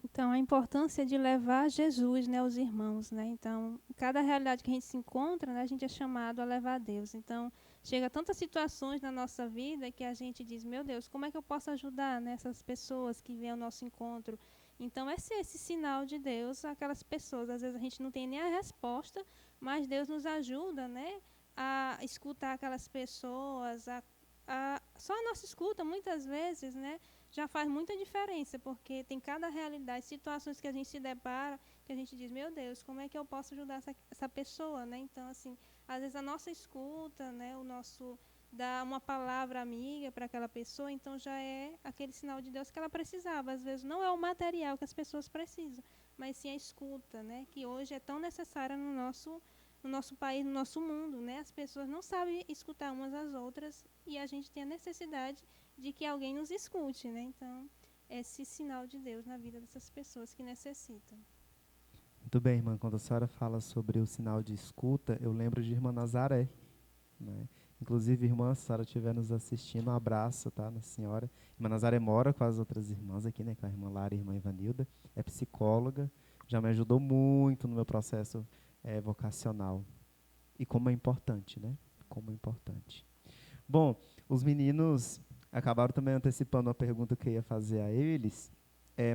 Então, a importância de levar Jesus, né, aos irmãos, né? Então, cada realidade que a gente se encontra, né, a gente é chamado a levar a Deus. Então, chega tantas situações na nossa vida que a gente diz, meu Deus, como é que eu posso ajudar, né, essas pessoas que vêm ao nosso encontro? Então, é ser esse sinal de Deus àquelas pessoas. Às vezes a gente não tem nem a resposta, mas Deus nos ajuda, né, a escutar aquelas pessoas, só a nossa escuta, muitas vezes, né, já faz muita diferença, porque tem cada realidade, situações que a gente se depara, que a gente diz, meu Deus, como é que eu posso ajudar essa pessoa, né? Então, assim, às vezes a nossa escuta, né, o nosso dar uma palavra amiga para aquela pessoa, então já é aquele sinal de Deus que ela precisava. Às vezes não é o material que as pessoas precisam, mas sim a escuta, né, que hoje é tão necessária no nosso país, no nosso mundo, né? As pessoas não sabem escutar umas às outras e a gente tem a necessidade de que alguém nos escute, né? Então, esse sinal de Deus na vida dessas pessoas que necessitam. Muito bem, irmã. Quando a senhora fala sobre o sinal de escuta, eu lembro de irmã Nazaré, né? Inclusive, irmã, se a senhora estiver nos assistindo, um abraço, tá, na senhora. Irmã Nazaré mora com as outras irmãs aqui, né, com a irmã Lara e a irmã Ivanilda. É psicóloga, já me ajudou muito no meu processo vocacional. E como é importante, né? Como é importante. Bom, os meninos acabaram também antecipando a pergunta que eu ia fazer a eles,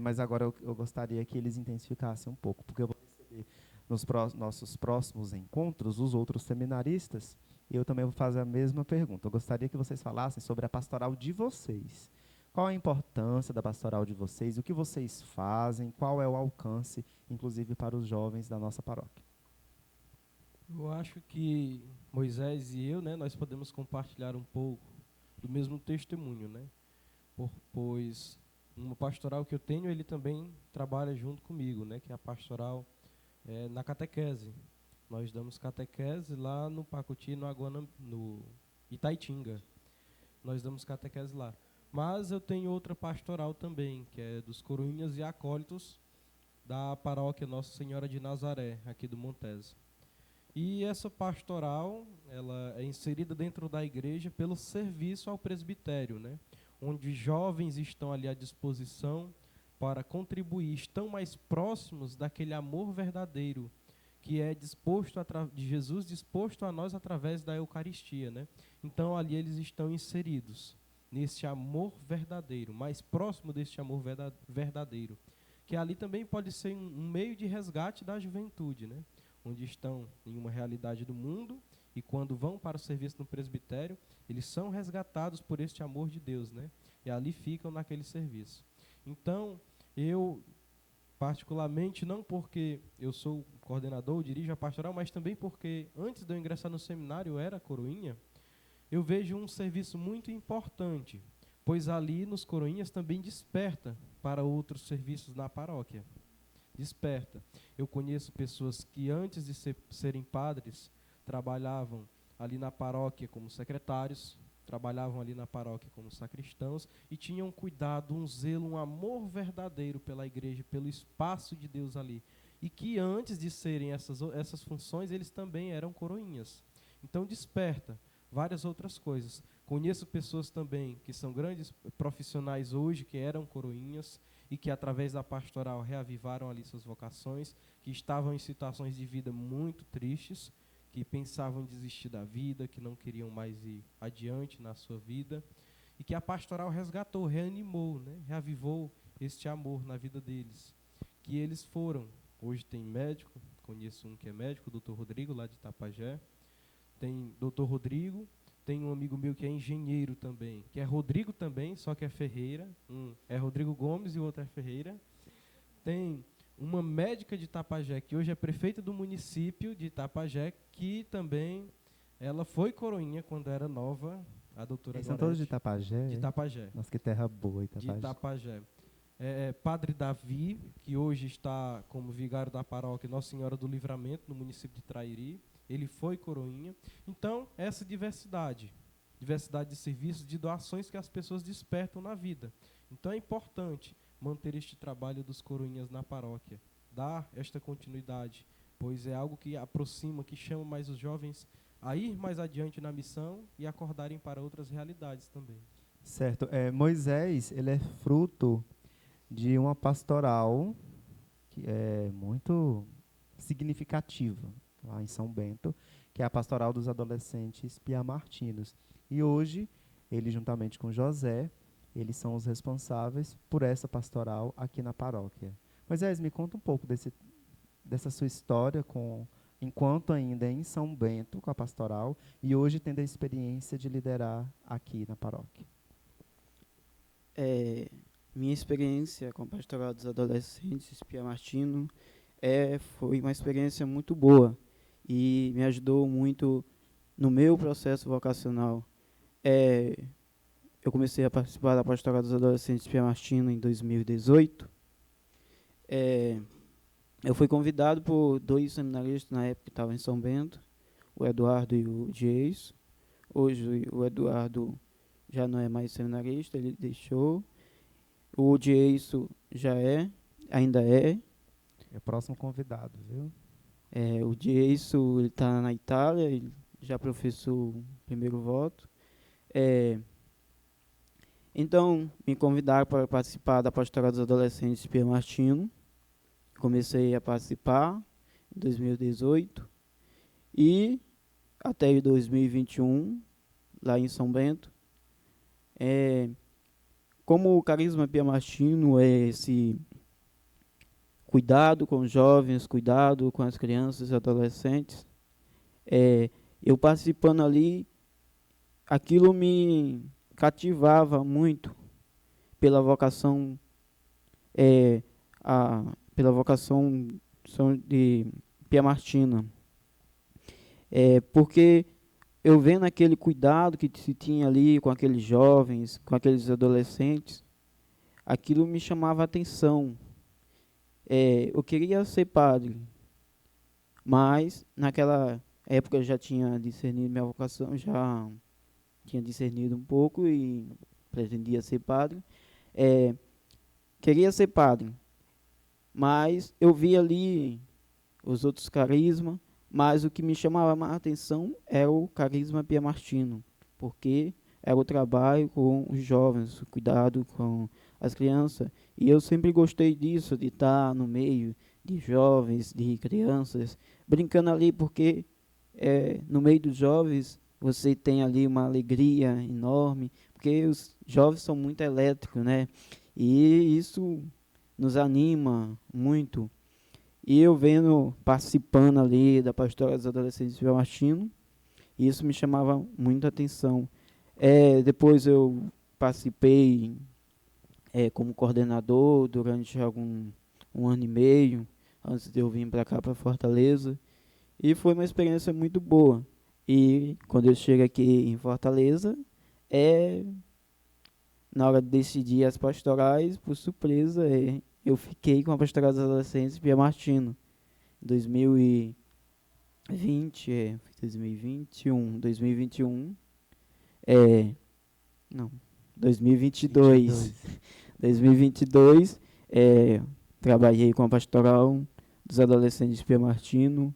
mas agora eu gostaria que eles intensificassem um pouco, porque eu vou receber nos nossos próximos encontros os outros seminaristas, e eu também vou fazer a mesma pergunta. Eu gostaria que vocês falassem sobre a pastoral de vocês. Qual a importância da pastoral de vocês? O que vocês fazem? Qual é o alcance, inclusive para os jovens da nossa paróquia? Eu acho que Moisés e eu, né, nós podemos compartilhar um pouco do mesmo testemunho, né? Pois uma pastoral que eu tenho, ele também trabalha junto comigo, né, que é a pastoral na catequese. Nós damos catequese lá no Pacuti, no Itaitinga. Nós damos catequese lá. Mas eu tenho outra pastoral também, que é dos coroinhas e acólitos da paróquia Nossa Senhora de Nazaré, aqui do Montese. E essa pastoral, ela é inserida dentro da igreja pelo serviço ao presbitério, né? Onde jovens estão ali à disposição para contribuir, estão mais próximos daquele amor verdadeiro que é disposto de Jesus disposto a nós através da Eucaristia, né? Então ali eles estão inseridos nesse amor verdadeiro, mais próximo deste amor verdadeiro, que ali também pode ser um meio de resgate da juventude, né? Onde estão em uma realidade do mundo e quando vão para o serviço no presbitério, eles são resgatados por este amor de Deus, né? E ali ficam naquele serviço. Então, eu, particularmente, não porque eu sou coordenador, dirijo a pastoral, mas também porque antes de eu ingressar no seminário, eu era coroinha, eu vejo um serviço muito importante, pois ali nos coroinhas também desperta para outros serviços na paróquia. Desperta. Eu conheço pessoas que antes de serem padres, trabalhavam ali na paróquia como secretários, trabalhavam ali na paróquia como sacristãos e tinham cuidado, um zelo, um amor verdadeiro pela igreja, pelo espaço de Deus ali. E que antes de serem essas funções, eles também eram coroinhas. Então desperta várias outras coisas. Conheço pessoas também que são grandes profissionais hoje, que eram coroinhas, e que através da pastoral reavivaram ali suas vocações, que estavam em situações de vida muito tristes, que pensavam em desistir da vida, que não queriam mais ir adiante na sua vida, e que a pastoral resgatou, reanimou, né? Reavivou este amor na vida deles. Que eles foram, hoje tem médico, conheço um que é médico, o Dr. Rodrigo, lá de Itapajé, tem Dr. Rodrigo, tem um amigo meu que é engenheiro também, que é Rodrigo também, só que é Ferreira. Um é Rodrigo Gomes e o outro é Ferreira. Tem uma médica de Itapajé, que hoje é prefeita do município de Itapajé, que também ela foi coroinha quando era nova, a doutora Eles são todos de Itapajé? De Itapajé. Nossa, que terra boa, Itapajé. De Itapajé. Padre Davi, que hoje está como vigário da paróquia Nossa Senhora do Livramento, no município de Trairi. Ele foi coroinha. Então, essa diversidade de serviços, de doações que as pessoas despertam na vida. Então, é importante manter este trabalho dos coroinhas na paróquia, dar esta continuidade, pois é algo que aproxima, que chama mais os jovens a ir mais adiante na missão e acordarem para outras realidades também. Certo. Moisés, ele é fruto de uma pastoral que é muito significativa, lá em São Bento, que é a pastoral dos adolescentes piamartinos. E hoje, ele juntamente com José, eles são os responsáveis por essa pastoral aqui na paróquia. Moisés, me conta um pouco dessa sua história enquanto ainda em São Bento, com a pastoral, e hoje tendo a experiência de liderar aqui na paróquia. Minha experiência com a pastoral dos adolescentes piamartino foi uma experiência muito boa e me ajudou muito no meu processo vocacional. Eu comecei a participar da pastoral dos adolescentes piamartino em 2018. Eu fui convidado por 2 seminaristas na época que estavam em São Bento, o Eduardo e o Dias. Hoje o Eduardo já não é mais seminarista, ele deixou. O Dias ainda é. É o próximo convidado, viu? O Dias está na Itália, ele já professou o primeiro voto. É, então, me convidaram para participar da Pastoral dos Adolescentes de Pia Martino. Comecei a participar em 2018 e até 2021, lá em São Bento. Como o Carisma Pia Martino é esse cuidado com os jovens, cuidado com as crianças e adolescentes, eu participando ali, aquilo me cativava muito pela vocação, pela vocação de Pia Martina, porque eu vendo aquele cuidado que se tinha ali com aqueles jovens, com aqueles adolescentes, aquilo me chamava a atenção. Eu queria ser padre, mas naquela época eu já tinha discernido minha vocação, já tinha discernido um pouco e pretendia ser padre. Queria ser padre, mas eu via ali os outros carismas, mas o que me chamava mais a atenção era o carisma Pia Martino, porque era o trabalho com os jovens, o cuidado com as crianças, e eu sempre gostei disso, de estar no meio de jovens, de crianças, brincando ali, porque no meio dos jovens você tem ali uma alegria enorme, porque os jovens são muito elétricos, né? E isso nos anima muito. E eu vendo, participando ali da Pastoral dos Adolescentes de Pia Martino, isso me chamava muita atenção. Depois eu participei como coordenador durante um ano e meio, antes de eu vir para cá, para Fortaleza. E foi uma experiência muito boa. E quando eu chego aqui em Fortaleza, na hora de decidir as pastorais, por surpresa, eu fiquei com a Pastoral dos Adolescentes de Pia Martino. 2021, não, 2022. 2022, trabalhei com a Pastoral dos Adolescentes de Pia Martino.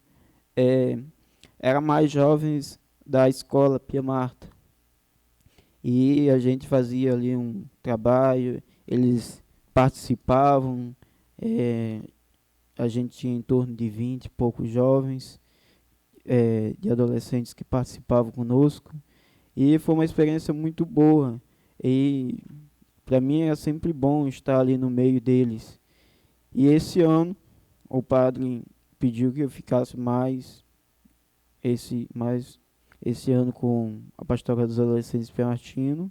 Era mais jovens da escola Pia Marta. E a gente fazia ali um trabalho, eles participavam, a gente tinha em torno de 20 e poucos jovens, de adolescentes que participavam conosco, e foi uma experiência muito boa, e para mim é sempre bom estar ali no meio deles. E esse ano, o padre pediu que eu ficasse mais esse ano com a Pastoral dos Adolescentes de Pia Martino.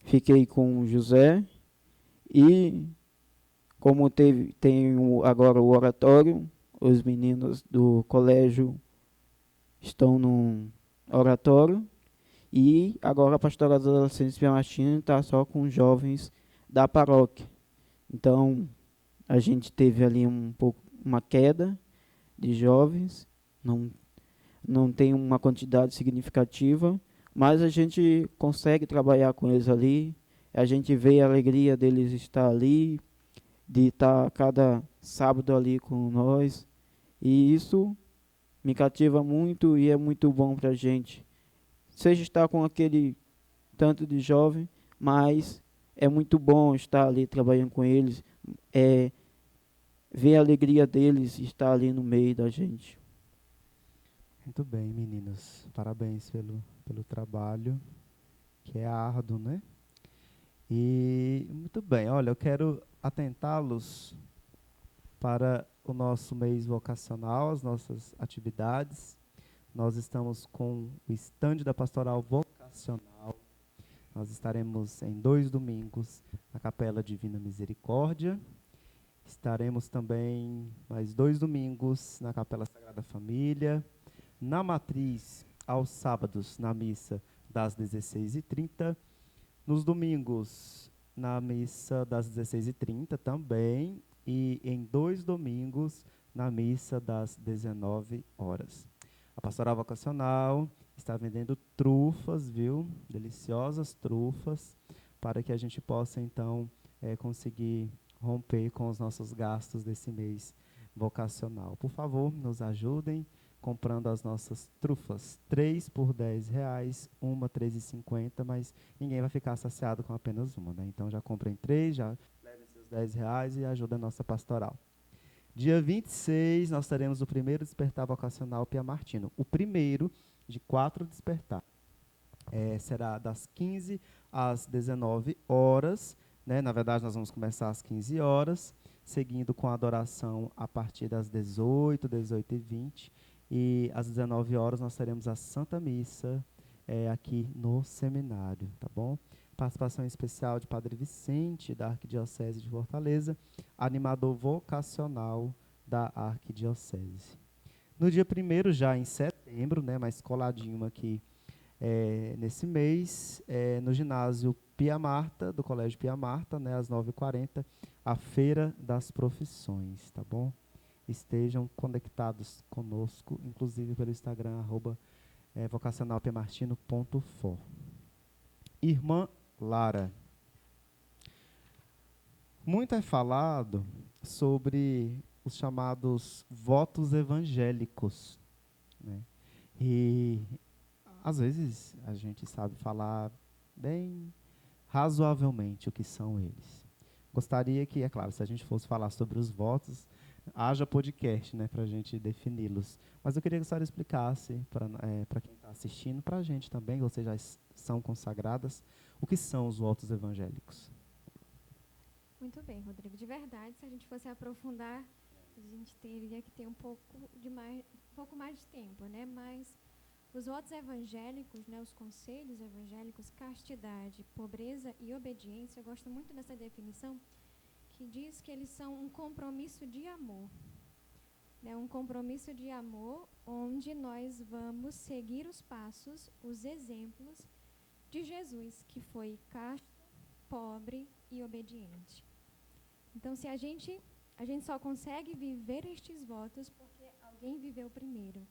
Fiquei com o José e como tem agora o oratório, os meninos do colégio estão no oratório e agora a Pastoral dos Adolescentes de Pia Martino está só com os jovens da paróquia. Então a gente teve ali uma queda de jovens, não tem uma quantidade significativa, mas a gente consegue trabalhar com eles ali, a gente vê a alegria deles estar ali, de estar cada sábado ali com nós, e isso me cativa muito e é muito bom para a gente. Seja estar com aquele tanto de jovem, mas é muito bom estar ali trabalhando com eles, ver a alegria deles estar ali no meio da gente. Muito bem, meninos. Parabéns pelo trabalho, que é árduo, né? E muito bem, olha, eu quero atentá-los para o nosso mês vocacional, as nossas atividades. Nós estamos com o estande da Pastoral Vocacional. Nós estaremos em 2 domingos na Capela Divina Misericórdia. Estaremos também mais 2 domingos na Capela Sagrada Família. Na Matriz, aos sábados, na missa das 16h30. Nos domingos, na missa das 16h30 também. E em 2 domingos, na missa das 19 horas. A Pastoral Vocacional está vendendo trufas, viu? Deliciosas trufas, para que a gente possa, então, conseguir romper com os nossos gastos desse mês vocacional. Por favor, nos ajudem comprando as nossas trufas. 3 por R$ 10, uma R$ 3,50, mas ninguém vai ficar saciado com apenas uma, né? Então já comprem 3, já levem seus R$ 10 e ajuda a nossa pastoral. Dia 26, nós teremos o primeiro despertar vocacional Pia Martino. O primeiro de 4 despertar. Será das 15 às 19 horas. Né? Na verdade, nós vamos começar às 15 horas, seguindo com a adoração a partir das 18, 18h20. E às 19 horas nós teremos a Santa Missa aqui no seminário, tá bom? Participação especial de Padre Vicente, da Arquidiocese de Fortaleza, animador vocacional da Arquidiocese. No dia 1º, já em setembro, né, mais coladinho aqui nesse mês, no ginásio Pia Marta, do Colégio Pia Marta, né, às 9h40, a Feira das Profissões, tá bom? Estejam conectados conosco, inclusive pelo Instagram, @vocacionalpiamartino.for. Irmã Lara, muito é falado sobre os chamados votos evangélicos, né? E às vezes a gente sabe falar bem razoavelmente o que são eles. Gostaria que, é claro, se a gente fosse falar sobre os votos, haja podcast, né, para a gente defini-los. Mas eu queria que a senhora explicasse para quem está assistindo, para a gente também, vocês já são consagradas, o que são os votos evangélicos. Muito bem, Rodrigo. De verdade, se a gente fosse aprofundar, a gente teria que ter um pouco mais de tempo, né? Mas os votos evangélicos, né, os conselhos evangélicos, castidade, pobreza e obediência, eu gosto muito dessa definição, que diz que eles são um compromisso de amor. Né, um compromisso de amor onde nós vamos seguir os passos, os exemplos de Jesus, que foi casto, pobre e obediente. Então, se a gente só consegue viver estes votos porque alguém viveu primeiro.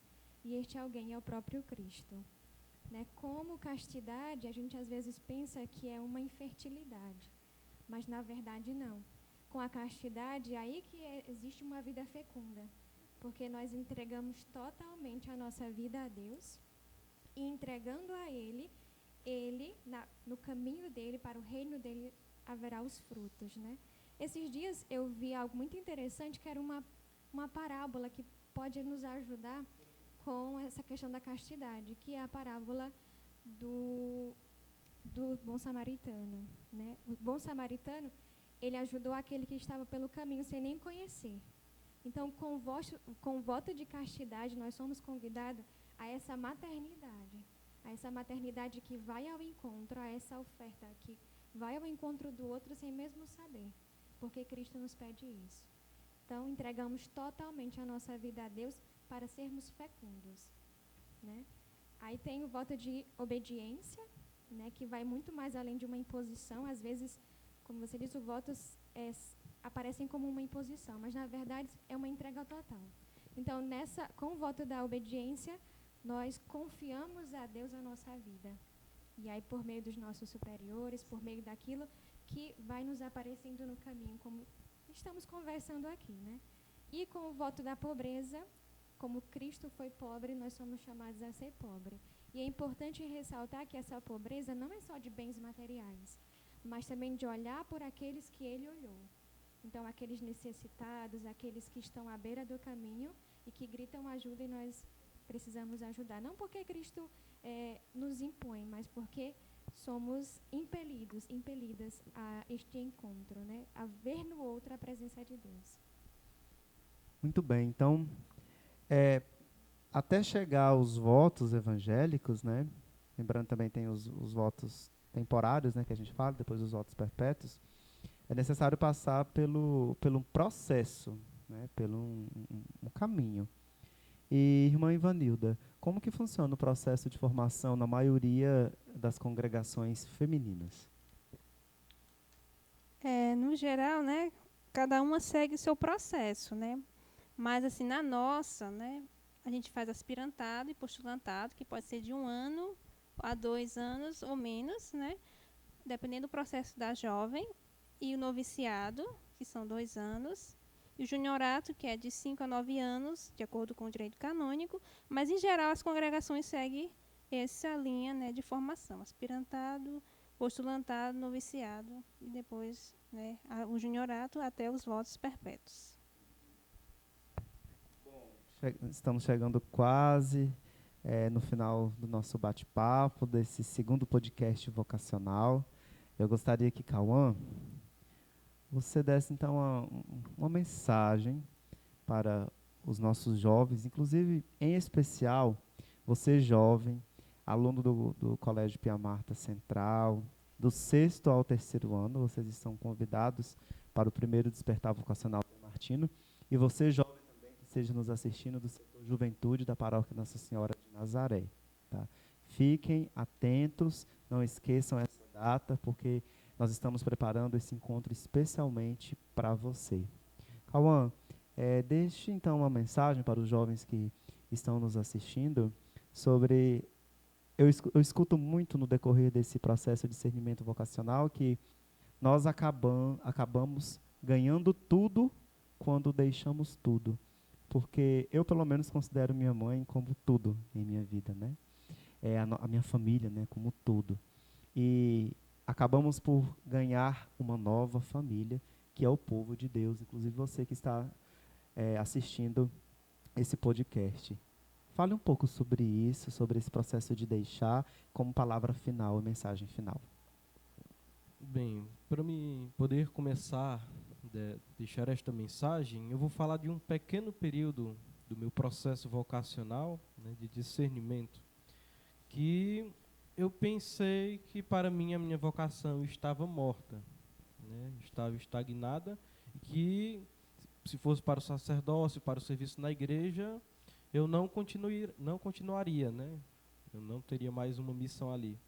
E este alguém é o próprio Cristo. Né? Como castidade, a gente às vezes pensa que é uma infertilidade, mas na verdade não. Com a castidade, é aí que existe uma vida fecunda, porque nós entregamos totalmente a nossa vida a Deus e entregando a Ele, no caminho dEle, para o reino dEle, haverá os frutos. Né? Esses dias eu vi algo muito interessante, que era uma parábola que pode nos ajudar com essa questão da castidade, que é a parábola do bom samaritano. Né? O bom samaritano, ele ajudou aquele que estava pelo caminho sem nem conhecer. Então, com o voto de castidade, nós somos convidados a essa maternidade que vai ao encontro, a essa oferta que vai ao encontro do outro sem mesmo saber, porque Cristo nos pede isso. Então, entregamos totalmente a nossa vida a Deus para sermos fecundos. Né? Aí tem o voto de obediência, né, que vai muito mais além de uma imposição. Às vezes, como você disse, os votos aparecem como uma imposição, mas na verdade é uma entrega total. Então, com o voto da obediência, nós confiamos a Deus a nossa vida. E aí, por meio dos nossos superiores, por meio daquilo que vai nos aparecendo no caminho, como estamos conversando aqui, né? E com o voto da pobreza, como Cristo foi pobre, nós somos chamados a ser pobre. E é importante ressaltar que essa pobreza não é só de bens materiais, mas também de olhar por aqueles que Ele olhou. Então, aqueles necessitados, aqueles que estão à beira do caminho e que gritam ajuda, e nós precisamos ajudar. Não porque Cristo nos impõe, mas porque somos impelidas a este encontro, né? A ver no outro a presença de Deus. Muito bem, então, até chegar aos votos evangélicos, né? Lembrando também tem os votos temporários, né, que a gente fala, depois os votos perpétuos, é necessário passar pelo processo, né, pelo um caminho. E, irmã Ivanilda, como que funciona o processo de formação na maioria das congregações femininas? No geral, né, cada uma segue o seu processo, né? Mas, assim, na nossa, né, a gente faz aspirantado e postulantado, que pode ser de 1 ano a 2 anos ou menos, né? Dependendo do processo da jovem. E o noviciado, que são 2 anos. e o juniorato, que é de 5 a 9 anos, de acordo com o direito canônico, mas, em geral, as congregações seguem essa linha, né, de formação, aspirantado, postulantado, noviciado, e depois, né, o juniorato até os votos perpétuos. Estamos chegando quase no final do nosso bate-papo, desse segundo podcast vocacional. Eu gostaria que, Cauã, você desse, então, uma mensagem para os nossos jovens, inclusive, em especial, você jovem, aluno do Colégio Pia Marta Central, do 6º ao 3º ano, vocês estão convidados para o primeiro Despertar Vocacional do Martino, e você jovem também que esteja nos assistindo do setor Juventude da Paróquia Nossa Senhora de Nazaré. Tá? Fiquem atentos, não esqueçam essa data, porque nós estamos preparando esse encontro especialmente para você. Cauã, deixe então uma mensagem para os jovens que estão nos assistindo sobre... Eu escuto muito no decorrer desse processo de discernimento vocacional que nós acabamos ganhando tudo quando deixamos tudo. Porque eu, pelo menos, considero minha mãe como tudo em minha vida, né? A minha família, né, como tudo. E acabamos por ganhar uma nova família, que é o povo de Deus, inclusive você que está assistindo esse podcast. Fale um pouco sobre isso, sobre esse processo de deixar, como palavra final e mensagem final. Bem, para me poder começar a deixar esta mensagem, eu vou falar de um pequeno período do meu processo vocacional, né, de discernimento, que eu pensei que para mim a minha vocação estava morta, né, estava estagnada, e que se fosse para o sacerdócio, para o serviço na igreja, eu não continuaria, né? Eu não teria mais uma missão ali.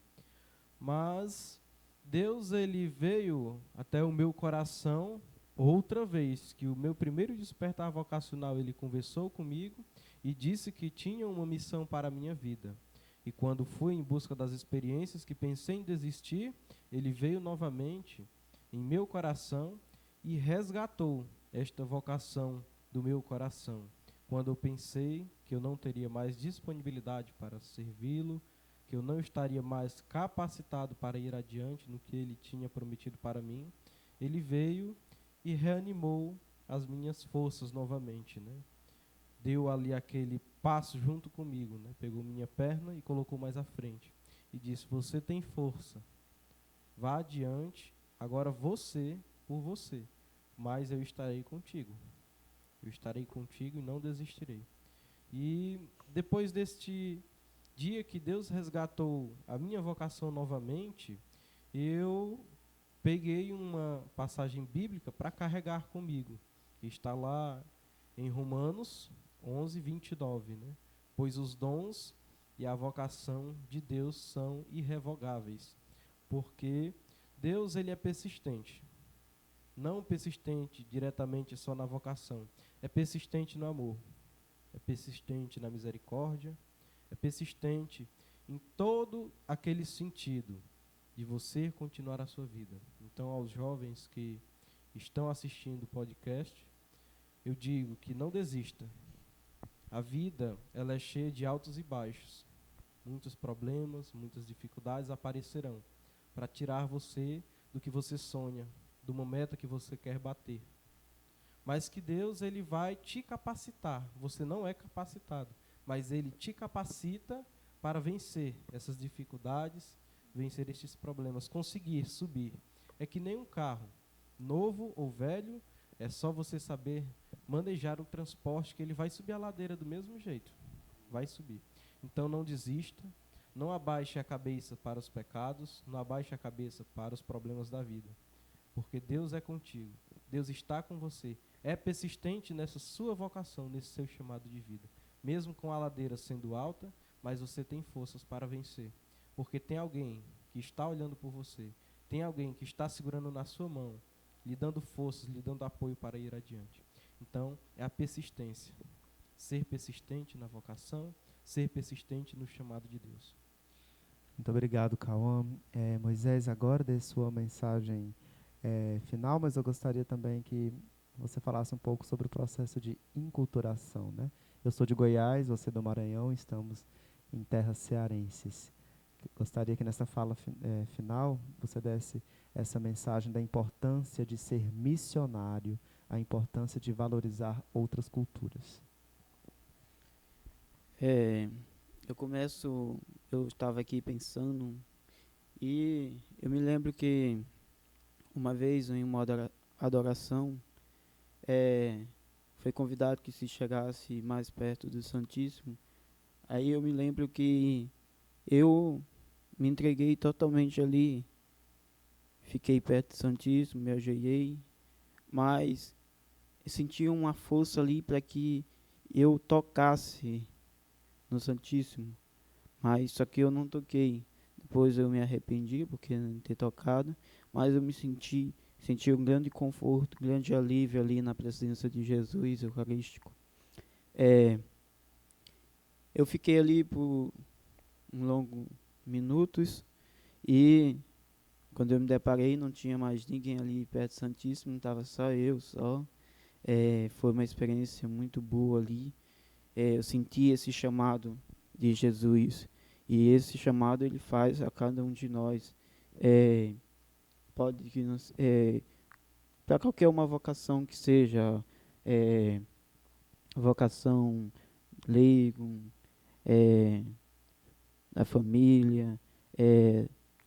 Mas Deus, ele veio até o meu coração outra vez, que o meu primeiro despertar vocacional, ele conversou comigo e disse que tinha uma missão para a minha vida. E quando fui em busca das experiências, que pensei em desistir, ele veio novamente em meu coração e resgatou esta vocação do meu coração. Quando eu pensei que eu não teria mais disponibilidade para servi-lo, que eu não estaria mais capacitado para ir adiante no que ele tinha prometido para mim, ele veio e reanimou as minhas forças novamente, né? Deu ali aquele passo junto comigo, né? Pegou minha perna e colocou mais à frente e disse: você tem força, vá adiante, agora você por você, mas eu estarei contigo. Eu estarei contigo e não desistirei. E depois deste dia que Deus resgatou a minha vocação novamente, eu peguei uma passagem bíblica para carregar comigo, que está lá em Romanos 11, 29, né? Pois os dons e a vocação de Deus são irrevogáveis, porque Deus, ele é persistente. Não persistente diretamente só na vocação, é persistente no amor, é persistente na misericórdia, é persistente em todo aquele sentido de você continuar a sua vida. Então, aos jovens que estão assistindo o podcast, eu digo que não desista. A vida, ela é cheia de altos e baixos. Muitos problemas, muitas dificuldades aparecerão para tirar você do que você sonha, de uma meta que você quer bater. Mas que Deus, ele vai te capacitar. Você não é capacitado, mas ele te capacita para vencer essas dificuldades, vencer estes problemas, conseguir subir. É que nem um carro, novo ou velho, é só você saber manejar o transporte, que ele vai subir a ladeira do mesmo jeito. Vai subir. Então não desista, não abaixe a cabeça para os pecados, não abaixe a cabeça para os problemas da vida. Porque Deus é contigo, Deus está com você, é persistente nessa sua vocação, nesse seu chamado de vida. Mesmo com a ladeira sendo alta, mas você tem forças para vencer. Porque tem alguém que está olhando por você, tem alguém que está segurando na sua mão, lhe dando forças, lhe dando apoio para ir adiante. Então, é a persistência. Ser persistente na vocação, ser persistente no chamado de Deus. Muito obrigado, Cauã. Moisés, agora dê sua mensagem final, mas eu gostaria também que você falasse um pouco sobre o processo de enculturação, né? Eu sou de Goiás, você é do Maranhão, estamos em terras cearenses. Gostaria que nessa fala final você desse essa mensagem da importância de ser missionário, a importância de valorizar outras culturas. Eu estava aqui pensando e eu me lembro que uma vez em uma adoração, foi convidado que se chegasse mais perto do Santíssimo. Aí eu me lembro que eu me entreguei totalmente ali, fiquei perto do Santíssimo, me ajoelhei, mas eu senti uma força ali para que eu tocasse no Santíssimo, mas só que eu não toquei. Depois eu me arrependi porque não ter tocado, mas eu senti um grande conforto, um grande alívio ali na presença de Jesus Eucarístico. Eu fiquei ali por um longo minutos e quando eu me deparei não tinha mais ninguém ali perto do Santíssimo, estava só eu, só. Foi uma experiência muito boa ali. Eu senti esse chamado de Jesus e esse chamado ele faz a cada um de nós. Pode que para qualquer uma vocação que seja, vocação leigo, da família,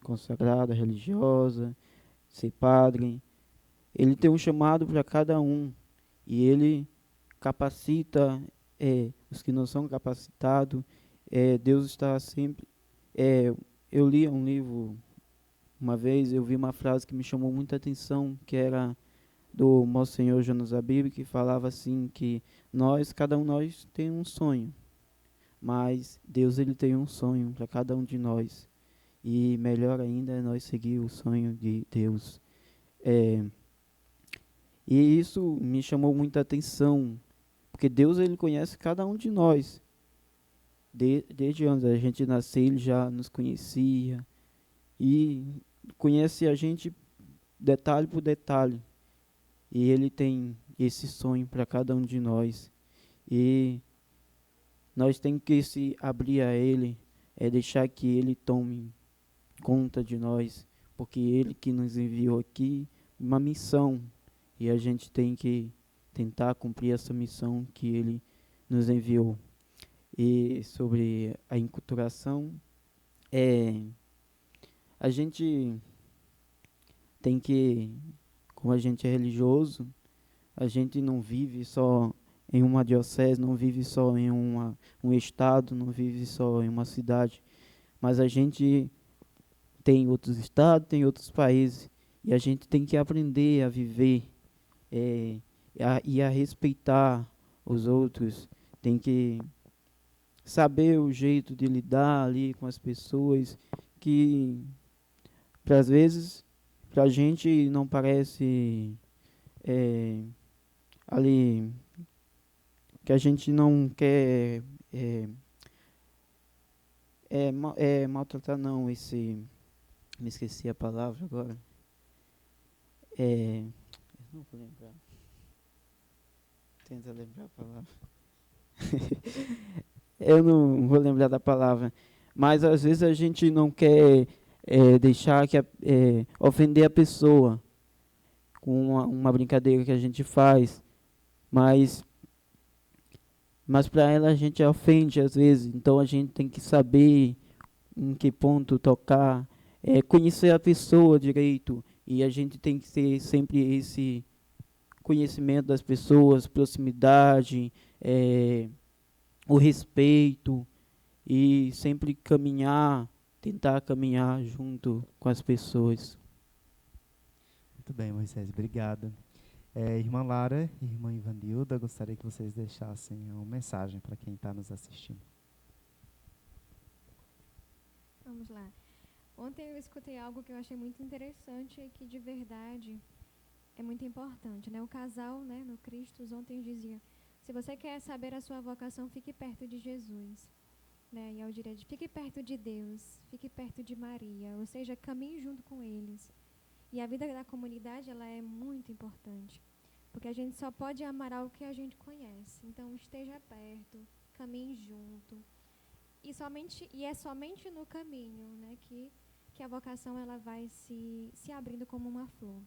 consagrada, religiosa, ser padre. Ele tem um chamado para cada um e ele capacita os que não são capacitados. Deus está sempre. Eu li um livro uma vez, eu vi uma frase que me chamou muita atenção, que era do Monsenhor Jonas Abib, que falava assim que cada um nós tem um sonho, mas Deus ele tem um sonho para cada um de nós e melhor ainda é nós seguir o sonho de Deus. E isso me chamou muita atenção, porque Deus ele conhece cada um de nós. Desde antes a gente nascer, ele já nos conhecia e conhece a gente detalhe por detalhe. E ele tem esse sonho para cada um de nós. E nós temos que se abrir a ele, deixar que ele tome conta de nós, porque ele que nos enviou aqui uma missão. E a gente tem que tentar cumprir essa missão que ele nos enviou. E sobre a enculturação, a gente tem que, como a gente é religioso, a gente não vive só em uma diocese, não vive só em um estado, não vive só em uma cidade, mas a gente tem outros estados, tem outros países, e a gente tem que aprender a viver e a respeitar os outros, tem que saber o jeito de lidar ali com as pessoas, que às vezes para a gente não parece ali que a gente não quer maltratar não, me esqueci a palavra agora. Não vou lembrar. Tenta lembrar a palavra. Eu não vou lembrar da palavra. Mas às vezes a gente não quer deixar que ofender a pessoa com uma brincadeira que a gente faz. Mas para ela a gente ofende às vezes. Então a gente tem que saber em que ponto tocar. Conhecer a pessoa direito. E a gente tem que ter sempre esse conhecimento das pessoas, proximidade, o respeito e sempre tentar caminhar junto com as pessoas. Muito bem, Moisés, obrigado. Irmã Lara e irmã Ivanilda, gostaria que vocês deixassem uma mensagem para quem está nos assistindo. Vamos lá. Ontem eu escutei algo que eu achei muito interessante e que de verdade é muito importante, né? O casal, né, no Cristo, ontem dizia: se você quer saber a sua vocação, fique perto de Jesus, né? E eu diria: fique perto de Deus, fique perto de Maria, ou seja, caminhe junto com eles. E a vida da comunidade, ela é muito importante. Porque a gente só pode amar algo que a gente conhece. Então, esteja perto, caminhe junto. E é somente no caminho, né, que a vocação ela vai se abrindo como uma flor.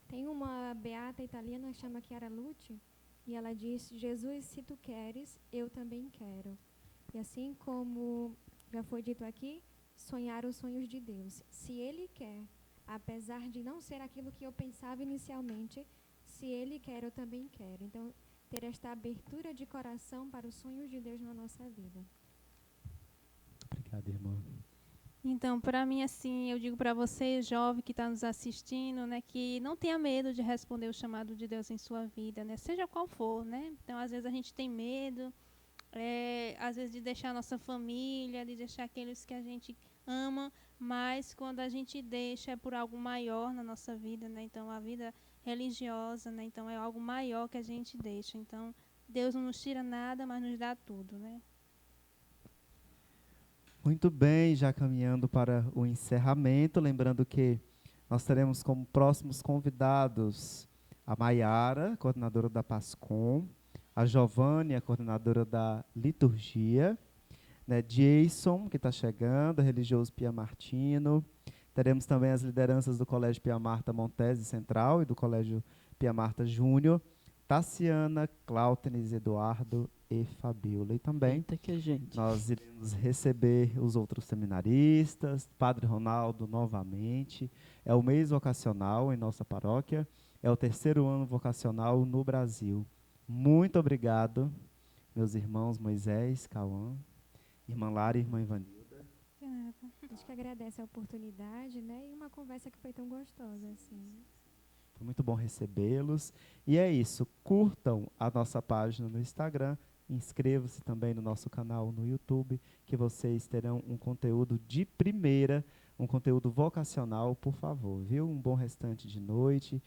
Tem uma beata italiana que chama Chiara Lucci, e ela diz: Jesus, se tu queres, eu também quero. E assim como já foi dito aqui, sonhar os sonhos de Deus. Se Ele quer, apesar de não ser aquilo que eu pensava inicialmente, se Ele quer, eu também quero. Então, ter esta abertura de coração para os sonhos de Deus na nossa vida. Obrigado, irmã. Então, para mim, assim, eu digo para você, jovem que está nos assistindo, né, que não tenha medo de responder o chamado de Deus em sua vida, né, seja qual for, né. Então, às vezes a gente tem medo, às vezes de deixar a nossa família, de deixar aqueles que a gente ama, mas quando a gente deixa é por algo maior na nossa vida, né. Então, a vida religiosa, né, então é algo maior que a gente deixa. Então, Deus não nos tira nada, mas nos dá tudo, né. Muito bem, já caminhando para o encerramento, lembrando que nós teremos como próximos convidados a Maiara, coordenadora da PASCOM, a Giovanni, a coordenadora da liturgia, né, Jason, que está chegando, religioso Pia Martino. Teremos também as lideranças do Colégio Pia Marta Montese Central e do Colégio Pia Marta Júnior, Tassiana, Cláutenes, Eduardo e Fabiola. E também Eita que gente. nós iremos receber os outros seminaristas, Padre Ronaldo novamente. É o mês vocacional em nossa paróquia, é o 3º ano vocacional no Brasil. Muito obrigado, meus irmãos Moisés, Cauã, irmã Lara e irmã Ivanilda. A gente que agradece a oportunidade, né? E uma conversa que foi tão gostosa, assim. Foi muito bom recebê-los. E é isso, curtam a nossa página no Instagram, inscrevam-se também no nosso canal no YouTube, que vocês terão um conteúdo de primeira, um conteúdo vocacional, por favor, viu? Um bom restante de noite,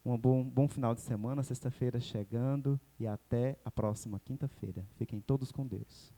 um bom final de semana, sexta-feira chegando, e até a próxima quinta-feira. Fiquem todos com Deus.